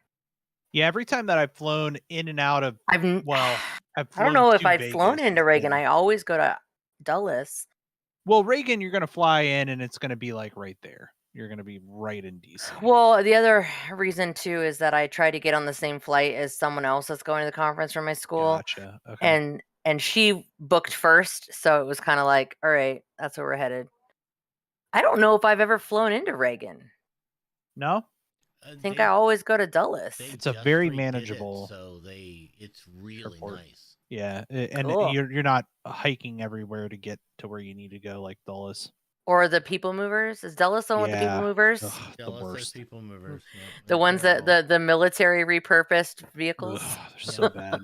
Yeah, every time that I've flown in and out of, I've I've I don't flown know if to I've flown Vegas, into Reagan. yeah. I always go to Dulles. Well, Reagan, you're gonna fly in, and it's gonna be like right there. You're gonna be right in DC. Well, the other reason too is that I try to get on the same flight as someone else that's going to the conference from my school. Gotcha. Okay. And she booked first, so it was kind of like, all right, that's where we're headed. I don't know if I've ever flown into Reagan. No. I think I always go to Dulles. It's a very manageable. So it's really airport. nice. Yeah, and Cool. you're not hiking everywhere to get to where you need to go like Dulles. Or the people movers. Is Dulles the one with the people Yeah. movers? Ugh, the Dulles has worst. people movers. Yeah, The they're ones that terrible. the military repurposed vehicles. Ugh, they're so bad.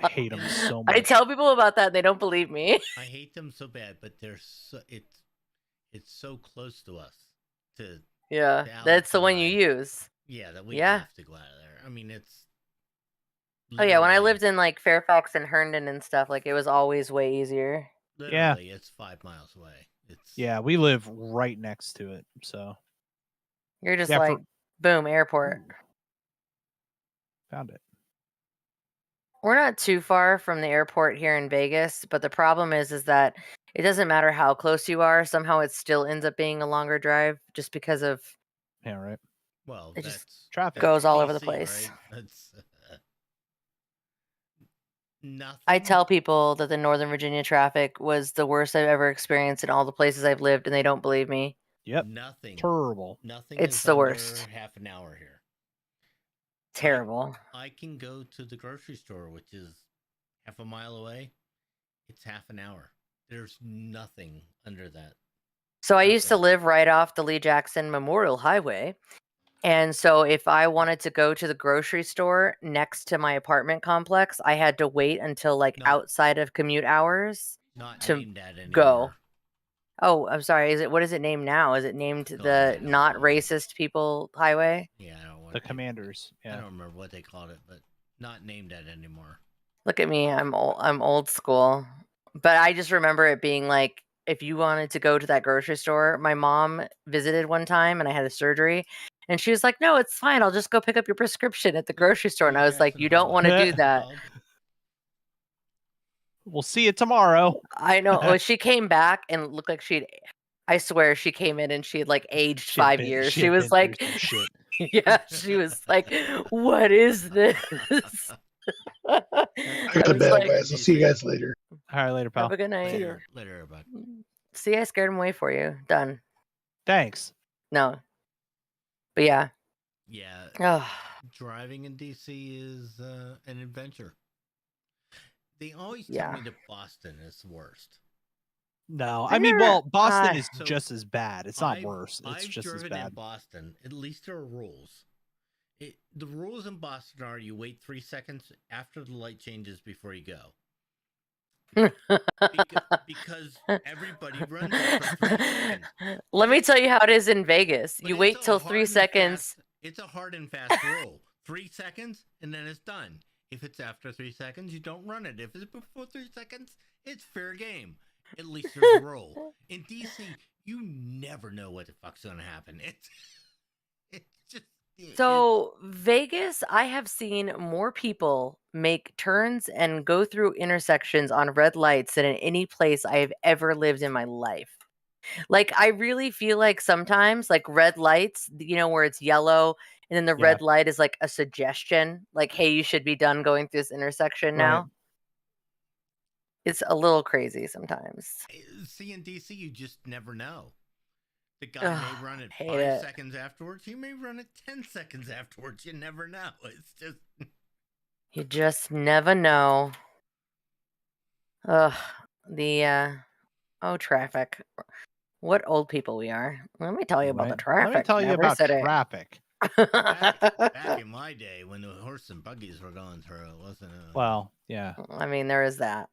I hate them so much. I tell people about that, they don't believe me. I hate them so bad, but they're so it's so close to us. Yeah, that's the one you use. Yeah, that we Yeah. have to go out of there. I mean, it's. Oh yeah, when I literally- lived in like Fairfax and Herndon and stuff, like it was always way easier. Literally, it's 5 miles away. It's Yeah, we live right next to it, so You're just Yeah, like, boom, airport. Ooh. Found it. We're not too far from the airport here in Vegas, but the problem is that it doesn't matter how close you are. Somehow it still ends up being a longer drive just because of Yeah, right. well, it just that's Traffic. goes all over the DC, place. right? That's nothing. I tell people that the Northern Virginia traffic was the worst I've ever experienced in all the places I've lived, and they don't believe me. Yep. Nothing. Terrible. Nothing. It's is the under worst. half an hour here. Terrible. I can go to the grocery store, which is half a mile away. It's half an hour. There's nothing under that. So I used to Okay. live right off the Lee Jackson Memorial Highway. And so if I wanted to go to the grocery store next to my apartment complex, I had to wait until like No. outside of commute hours. Not To named that anymore. go. Oh, I'm sorry. What is it named now? Is it named Oh, the I don't Not know. Racist People Highway? Yeah, I don't know what The they- Commanders. I Yeah. don't remember what they called it, but not named that anymore. Look at me. I'm old school. But I just remember it being like, if you wanted to go to that grocery store, my mom visited one time and I had a surgery. And she was like, no, it's fine. I'll just go pick up your prescription at the grocery store. And I was like, Jackson you don't want to Highway. do that. We'll see you tomorrow. I know. Well, she came back and looked like I swear she came in and she had like aged She had 5 been- years. she She had was been like, through some shit. yeah, she was like, what is this? I got to was bed, like, guys. I'll see you guys later. All right, later, pal. have a good night. Later, everybody. See, I scared him away for you. Done. Thanks. No. But yeah. Yeah, Oh, driving in DC is an adventure. They always tell Yeah. me that Boston is the worst. No, I I mean, never- well, Boston is So, just as bad. It's not I've- worse. It's I've just as driven in bad. Boston. At least there are rules. The rules in Boston are you wait 3 seconds after the light changes before you go. Because everybody runs it for 3 seconds. Let me tell you how it is in Vegas. But You it's wait a till hard 3 and seconds. fast- it's a hard and fast rule. 3 seconds and then it's done. If it's after 3 seconds, you don't run it. If it's before 3 seconds, it's fair game. At least there's a rule. In DC, you never know what the fuck's gonna happen. It's just So, Vegas, I have seen more people make turns and go through intersections on red lights than in any place I have ever lived in my life. Like, I really feel like sometimes, like red lights, where it's yellow and then the Yeah. red light is like a suggestion, like, hey, you should be done going through this intersection now. Right. It's a little crazy sometimes. See, in DC, you just never know. The guy Ugh, may run it hate 5 it. seconds afterwards. He may run it 10 seconds afterwards. You never know. It's just You just never know. Ugh, traffic. What old people we are. Let me tell you about the Right. traffic. Let me tell you Never about said it. traffic. back in my day when the horse and buggies were going through. It wasn't. Well, yeah. I mean, there is that.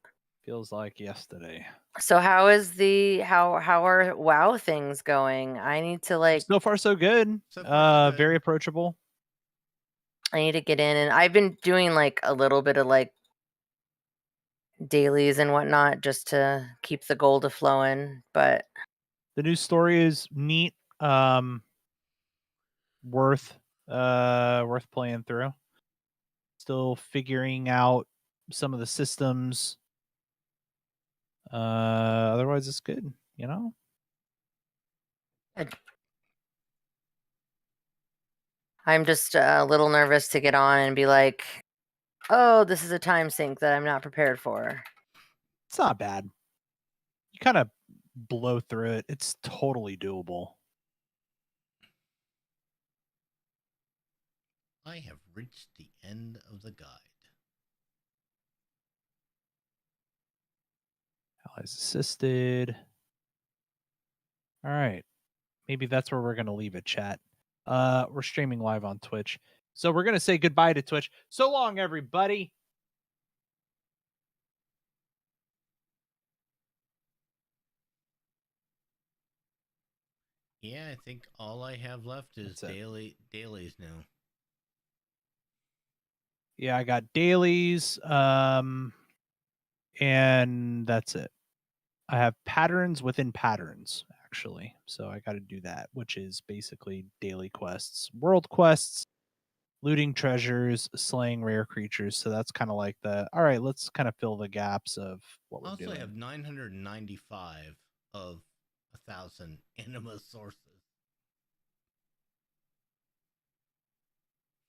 Feels like yesterday. So how are WoW things going? I need to like So far, so good. So far, so good. Very approachable. I need to get in, and I've been doing like a little bit of like dailies and whatnot just to keep the gold flowing. But The new story is neat. Worth playing through. Still figuring out some of the systems. Otherwise it's good, you know? I'm just a little nervous to get on and be like, oh, this is a time sink that I'm not prepared for. It's not bad. You kind of blow through it. It's totally doable. I have reached the end of the guide. Allies assisted. All right. Maybe that's where we're going to leave it, chat. We're streaming live on Twitch. So we're going to say goodbye to Twitch. So long, everybody. Yeah, I think all I have left is dailies now. Yeah, I got dailies. And that's it. I have patterns within patterns, actually. So I got to do that, which is basically daily quests, world quests, looting treasures, slaying rare creatures. So that's kind of like all right, let's kind of fill the gaps of what we're doing. I have 995 of 1,000 anima sources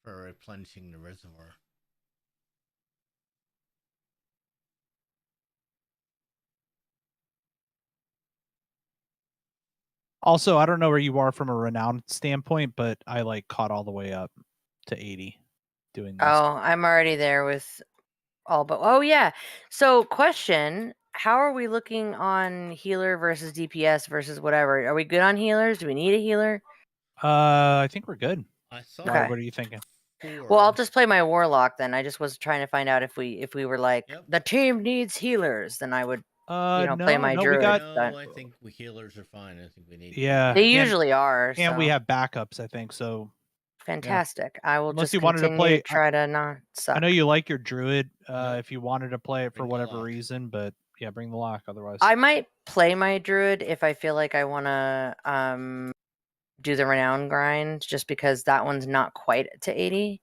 for replenishing the reservoir. Also, I don't know where you are from a renown standpoint, but I like caught all the way up to 80 doing this. Oh, I'm already there with all but oh yeah. So question, how are we looking on healer versus DPS versus whatever? Are we good on healers? Do we need a healer? I think we're good. I saw. Okay. What are you thinking? Well, I'll just play my warlock then. I just was trying to find out if we were like the team needs healers, then I would play my druid. I think we healers are fine. I think we need. Yeah, they usually are. And so. we have backups, I think. So fantastic. Yeah. I will Unless just you wanted to play. Try to not suck. I know you like your druid. If you wanted to play it for whatever reason, but yeah, bring the lock. Otherwise, I might play my druid if I feel like I want to do the renown grind, just because that one's not quite to 80,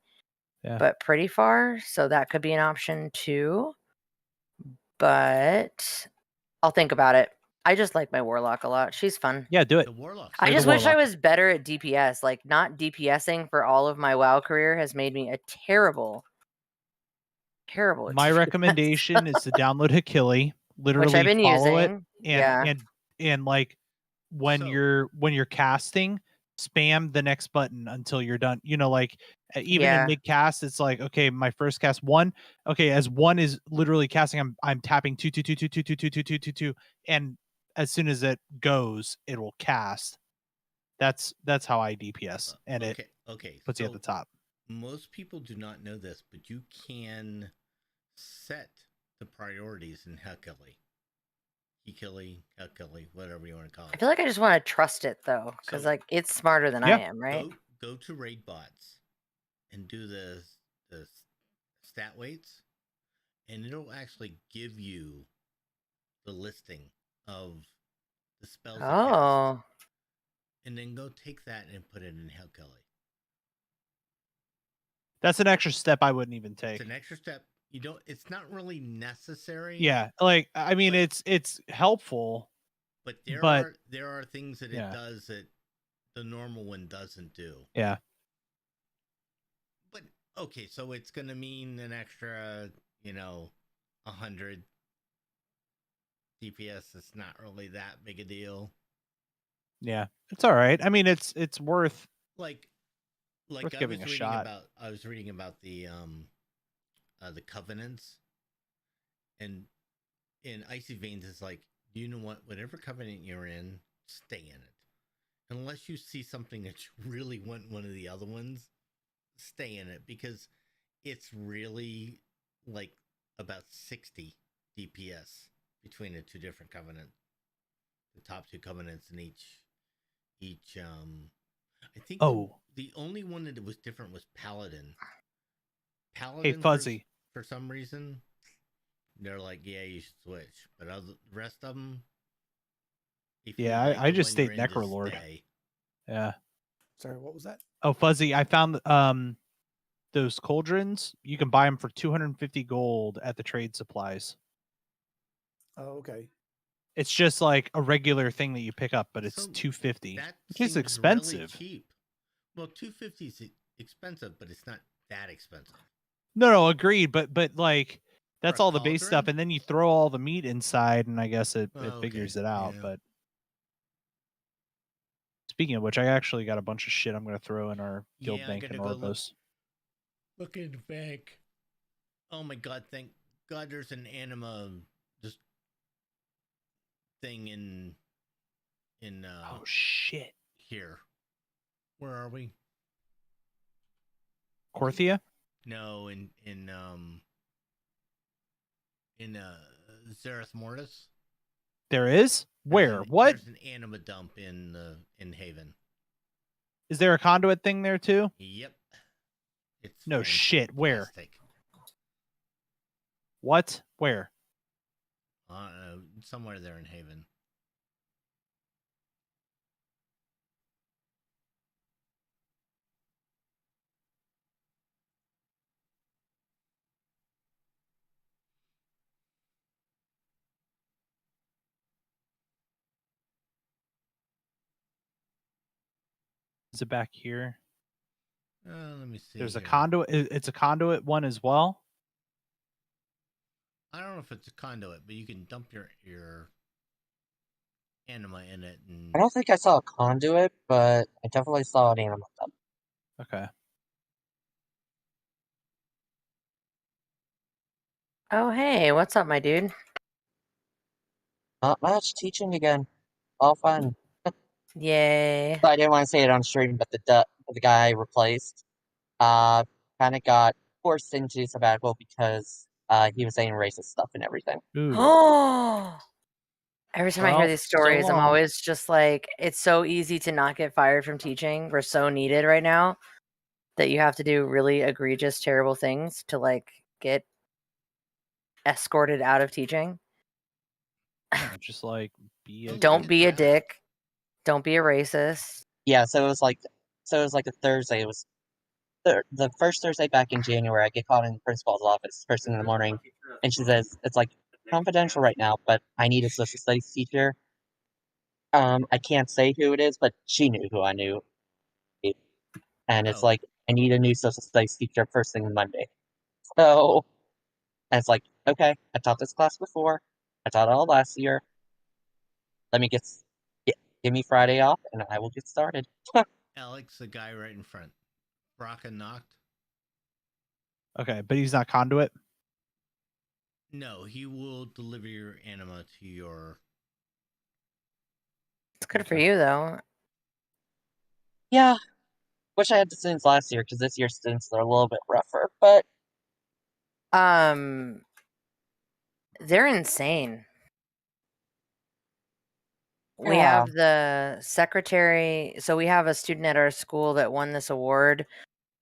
but pretty far. So that could be an option too. But I'll think about it. I just like my warlock a lot. She's fun. Yeah, do it. The warlock. I just wish I was better at DPS. Like, not DPSing for all of my WoW career has made me a terrible. My recommendation is to download Hakili, literally which I've been follow using. it, and like when you're casting, spam the next button until you're done. You know, like even in mid cast, it's like, okay, my first cast 1. Okay, as 1 is literally casting, I'm tapping 2 2 2 2 2 2 2 2 2 2 2, and as soon as it goes, it will cast. That's how I DPS, and it puts you at the top. Most people do not know this, but you can set the priorities in Hakili, whatever you want to call it. I feel like I just want to trust it though, because like it's smarter than I am, right? Go to raid bots and do the stat weights, and it'll actually give you the listing of the spells. Oh. And then go take that and put it in Hakili. That's an extra step I wouldn't even take. It's an extra step. It's not really necessary. Yeah, like I mean, it's helpful. But there are things that it does that the normal one doesn't do. Yeah. But okay, so it's gonna mean an extra, 100 DPS. It's not really that big a deal. Yeah, it's all right. I mean, it's worth worth giving a shot. I was reading about the covenants, and in Icy Veins, it's like, you know what? Whatever covenant you're in, stay in it. Unless you see something that you really want one of the other ones, stay in it, because it's really like about 60 DPS between the two different covenants. The top two covenants in each. I think the only one that was different was Paladin. Hey, Fuzzy. For some reason, they're like, yeah, you should switch. But the rest of them, I just stayed Necrolord. Yeah. Sorry, what was that? Oh, Fuzzy, I found those cauldrons. You can buy them for 250 gold at the trade supplies. Oh, okay. It's just like a regular thing that you pick up, but it's 250. Which is expensive. Really cheap. Well, 250 is expensive, but it's not that expensive. No, agreed. But like that's all the base stuff, and then you throw all the meat inside, and I guess it figures it out. Yeah. But speaking of which, I actually got a bunch of shit I'm going to throw in our guild bank in Orbos. Look in the bank. Oh my god! Thank God, there's an anima just thing in. Oh shit! Here, where are we? Corthia? No, in Zereth Mortis. There is? Where? What? There's an anima dump in Haven. Is there a conduit thing there too? Yep. It's no shit. Where? Fantastic. What? Where? Somewhere there in Haven. Is it back here? Let me see. There's a conduit. It's a conduit one as well. I don't know if it's a conduit, but you can dump your anima in it. And... I don't think I saw a conduit, but I definitely saw an anima dump. Okay. Oh, hey, what's up, my dude? Not much. Teaching again. All fun. Yay. I didn't want to say it on stream, but the guy I replaced kind of got forced into sabbatical because he was saying racist stuff and everything. Oh. Every time I hear these stories, I'm always just like, it's so easy to not get fired from teaching. We're so needed right now that you have to do really egregious, terrible things to like get escorted out of teaching. Yeah, just like don't be a dick. Don't be a racist. Yeah, so it was like a Thursday. It was the first Thursday back in January. I get called in the principal's office first thing in the morning, and she says it's like confidential right now, but I need a social studies teacher. I can't say who it is, but she knew who I knew, and it's like I need a new social studies teacher first thing Monday. So, and it's like, okay, I taught this class before. I taught it all last year. Let me give me Friday off, and I will get started. Alex, the guy right in front. Braca knocked. Okay, but he's not conduit? No, he will deliver your anima to your... It's good for you, though. Yeah. Wish I had the students last year, because this year's students are a little bit rougher, but... They're insane. We have the secretary. So we have a student at our school that won this award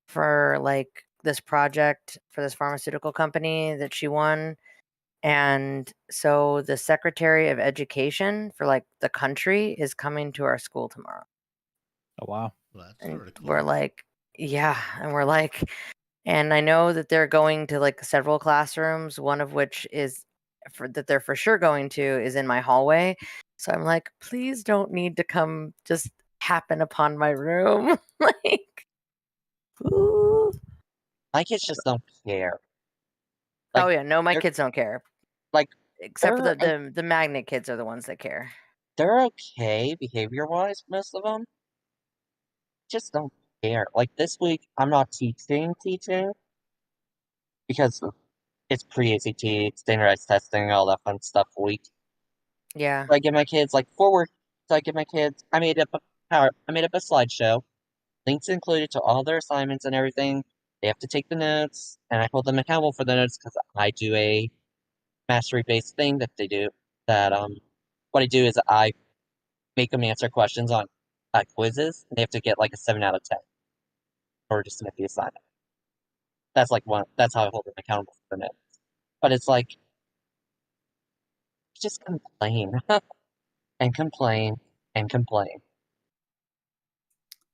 for like this project for this pharmaceutical company that she won. And so the Secretary of Education for like the country is coming to our school tomorrow. Oh, wow. Well, that's and sort of cool. we're like, yeah. And we're like, and I know that they're going to like several classrooms, one of which is that they're for sure going to is in my hallway. So I'm like, please don't need to come just happen upon my room. Like, ooh. My kids just don't care. Like, oh yeah, no, my kids don't care. Like, except for the magnet kids are the ones that care. They're okay behavior-wise, most of them. Just don't care. Like this week, I'm not teaching because it's pre-ACT, standardized testing, all that fun stuff week. Yeah. So I give my kids like 4 work. So I give my kids. I made up a slideshow. Links included to all their assignments and everything. They have to take the notes, and I hold them accountable for the notes because I do a mastery-based thing that they do. That what I do is I make them answer questions on quizzes, and they have to get like a 7 out of 10 or just submit the assignment. That's like that's how I hold them accountable for it. But it's like, just complain and complain and complain.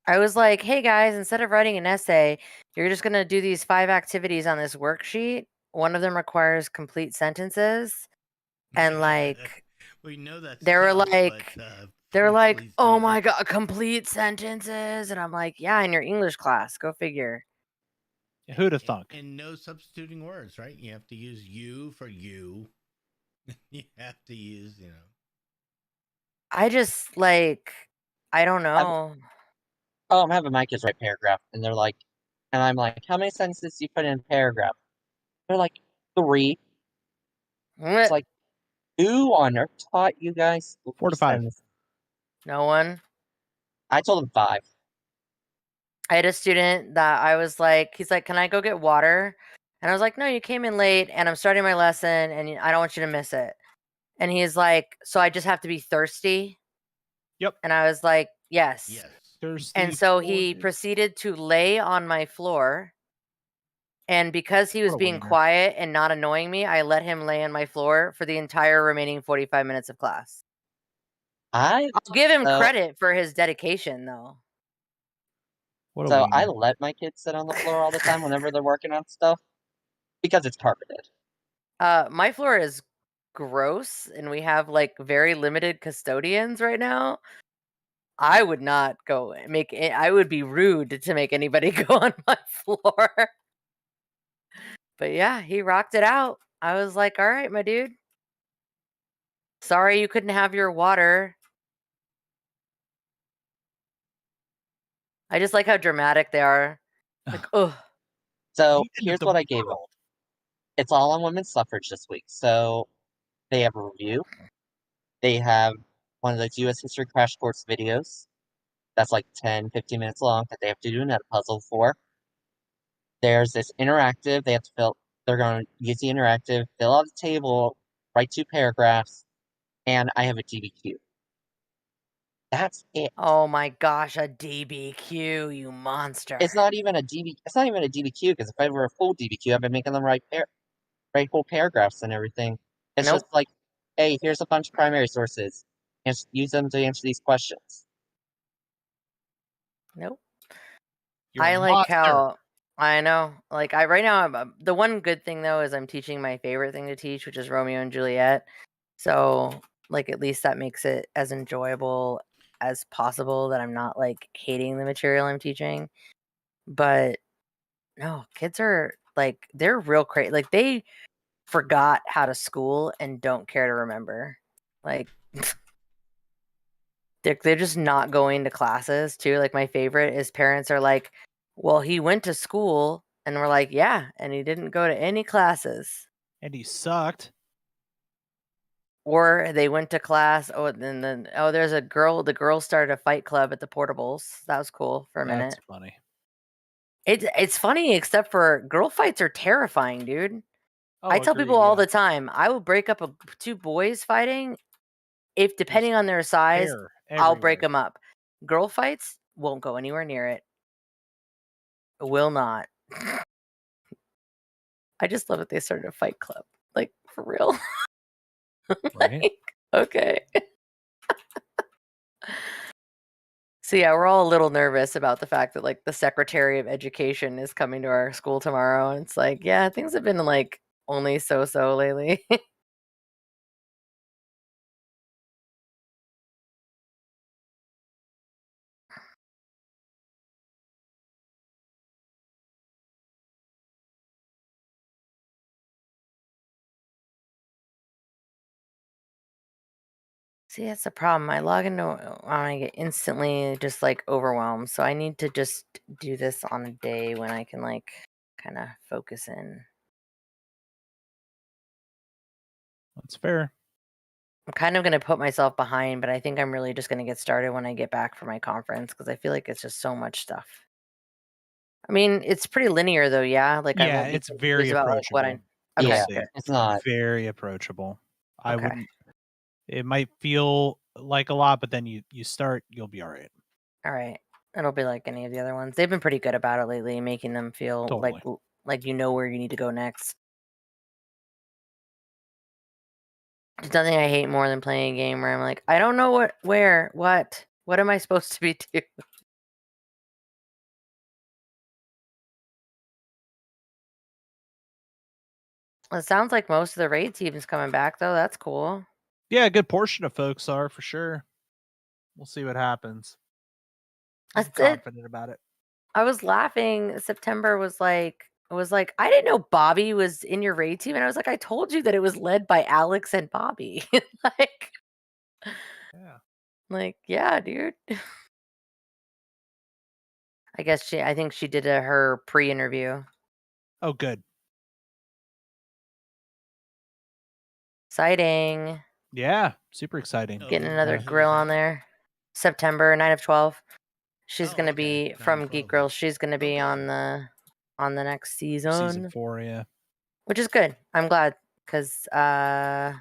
I was like, hey guys, instead of writing an essay, you're just going to do these 5 activities on this worksheet. One of them requires complete sentences. And like, we know that they were tough, like, but, please oh do. my God, complete sentences. And I'm like, yeah, in your English class, go figure. Who'd have thunk? And no substituting words, right? You have to use you for you. You have to use, I just like, I don't know. I'm having my kids write paragraph, and they're like, and I'm like, how many sentences do you put in a paragraph? They're like, 3. It's like, who on earth taught you guys 4 to 5? sentences? No one. I told them 5. I had a student that I was like, he's like, can I go get water? And I was like, no, you came in late and I'm starting my lesson and I don't want you to miss it. And he's like, so I just have to be thirsty? Yep. And I was like, yes. Yes. Thirsty. And so he proceeded to lay on my floor. And because he was being quiet and not annoying me, I let him lay on my floor for the entire remaining 45 minutes of class. I'll give him credit for his dedication, though. So I let my kids sit on the floor all the time whenever they're working on stuff because it's carpeted. My floor is gross, and we have like very limited custodians right now. I would not go make it. I would be rude to make anybody go on my floor. But yeah, he rocked it out. I was like, all right, my dude. Sorry you couldn't have your water. I just like how dramatic they are. Like, ugh. So here's what I gave them. It's all on women's suffrage this week. So they have a review. They have one of those U.S. History Crash Course videos. That's like 10, 15 minutes long that they have to do a puzzle for. There's this interactive. They have to fill. They're going to use the interactive, fill out the table, write 2 paragraphs, and I have a DBQ. That's it. Oh my gosh, a DBQ, you monster. It's not even a DBQ because if I were a full DBQ, I've been making them write whole paragraphs and everything. It's just like, hey, here's a bunch of primary sources, and use them to answer these questions. Nope. You're I a like monster. how I know. Like right now, the one good thing though is I'm teaching my favorite thing to teach, which is Romeo and Juliet. So like at least that makes it as enjoyable as possible. That I'm not like hating the material I'm teaching. But no, kids are like they're real crazy. Like they forgot how to school and don't care to remember. Like they're just not going to classes too. Like my favorite is parents are like, well, he went to school, and we're like, yeah, and he didn't go to any classes. And he sucked. Or they went to class. Oh, and then there's a girl. The girls started a fight club at the Portables. That was cool for a minute. That's funny. It's funny, except for girl fights are terrifying, dude. I tell people all the time, I will break up 2 boys fighting. If depending on their size, I'll break them up. Girl fights won't go anywhere near it. Will not. I just love that they started a fight club. Like, for real. Right? Like, okay. So yeah, we're all a little nervous about the fact that like the Secretary of Education is coming to our school tomorrow. And it's like, yeah, things have been like only so-so lately. See, that's the problem. I log into I get instantly just like overwhelmed. So I need to just do this on a day when I can like kind of focus in. That's fair. I'm kind of going to put myself behind, but I think I'm really just going to get started when I get back from my conference because I feel like it's just so much stuff. I mean, it's pretty linear though, yeah. Like Yeah, I won't be it's very confused about like what I. approachable. You'll Yeah, see. it's not. Very approachable. I Okay. wouldn't. It might feel like a lot, but then you start, you'll be all right. All right. It'll be like any of the other ones. They've been pretty good about it lately, making them feel Totally. like you know where you need to go next. There's nothing I hate more than playing a game where I'm like, I don't know what am I supposed to be doing? It sounds like most of the raid team's coming back though. That's cool. Yeah, a good portion of folks are for sure. We'll see what happens. I'm That's it. confident about it. I was laughing. September was like, I didn't know Bobby was in your raid team, and I was like, I told you that it was led by Alex and Bobby. Yeah, dude. I think she did her pre-interview. Oh, good. Exciting. Yeah, super exciting. Getting another grill on there. September 9 of 12. She's gonna be from Geek Girls. She's gonna be on the next Season 4, yeah. which is good. I'm glad because I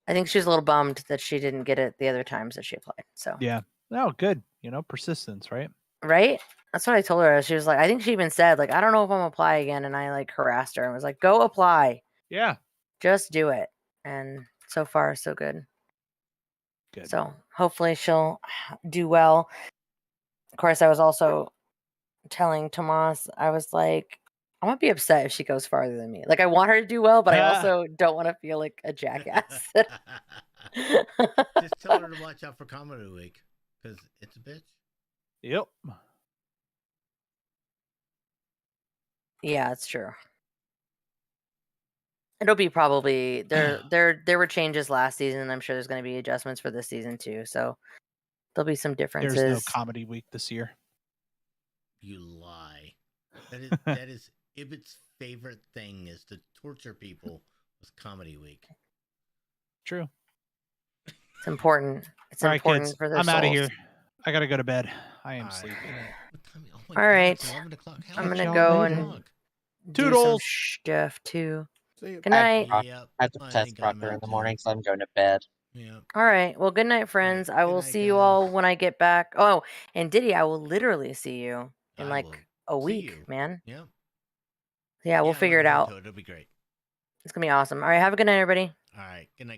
think she was a little bummed that she didn't get it the other times that she applied. So Yeah. Oh, good. Persistence, right? right. That's what I told her. She was like, I think she even said like, I don't know if I'm gonna apply again, and I like harassed her and was like, go apply. Yeah. Just do it. And so far, so good. Good. So hopefully she'll do well. Of course, I was also telling Tomas, I was like, I'm gonna be upset if she goes farther than me. Like, I want her to do well, but I also don't want to feel like a jackass. Just tell her to watch out for Comedy Week because it's a bitch. Yep. Yeah, it's true. It'll be probably there were changes last season, and I'm sure there's going to be adjustments for this season too. So there'll be some differences. There's no Comedy Week this year. You lie. That is Ibit's favorite thing is to torture people with Comedy Week. True. It's important. It's all right, important kids, for their I'm out of souls. here. I gotta go to bed. I am sleepy. All right. I'm gonna go and do some stuff too. Good night. I have to test Proctor in the morning, so I'm going to bed. Yeah. All right. Well, good night, friends. I will see you all when I get back. Oh, and Diddy, I will literally see you in like a week, man. Yeah. Yeah, we'll figure it out. It'll be great. It's gonna be awesome. All right. Have a good night, everybody. All right. Good night.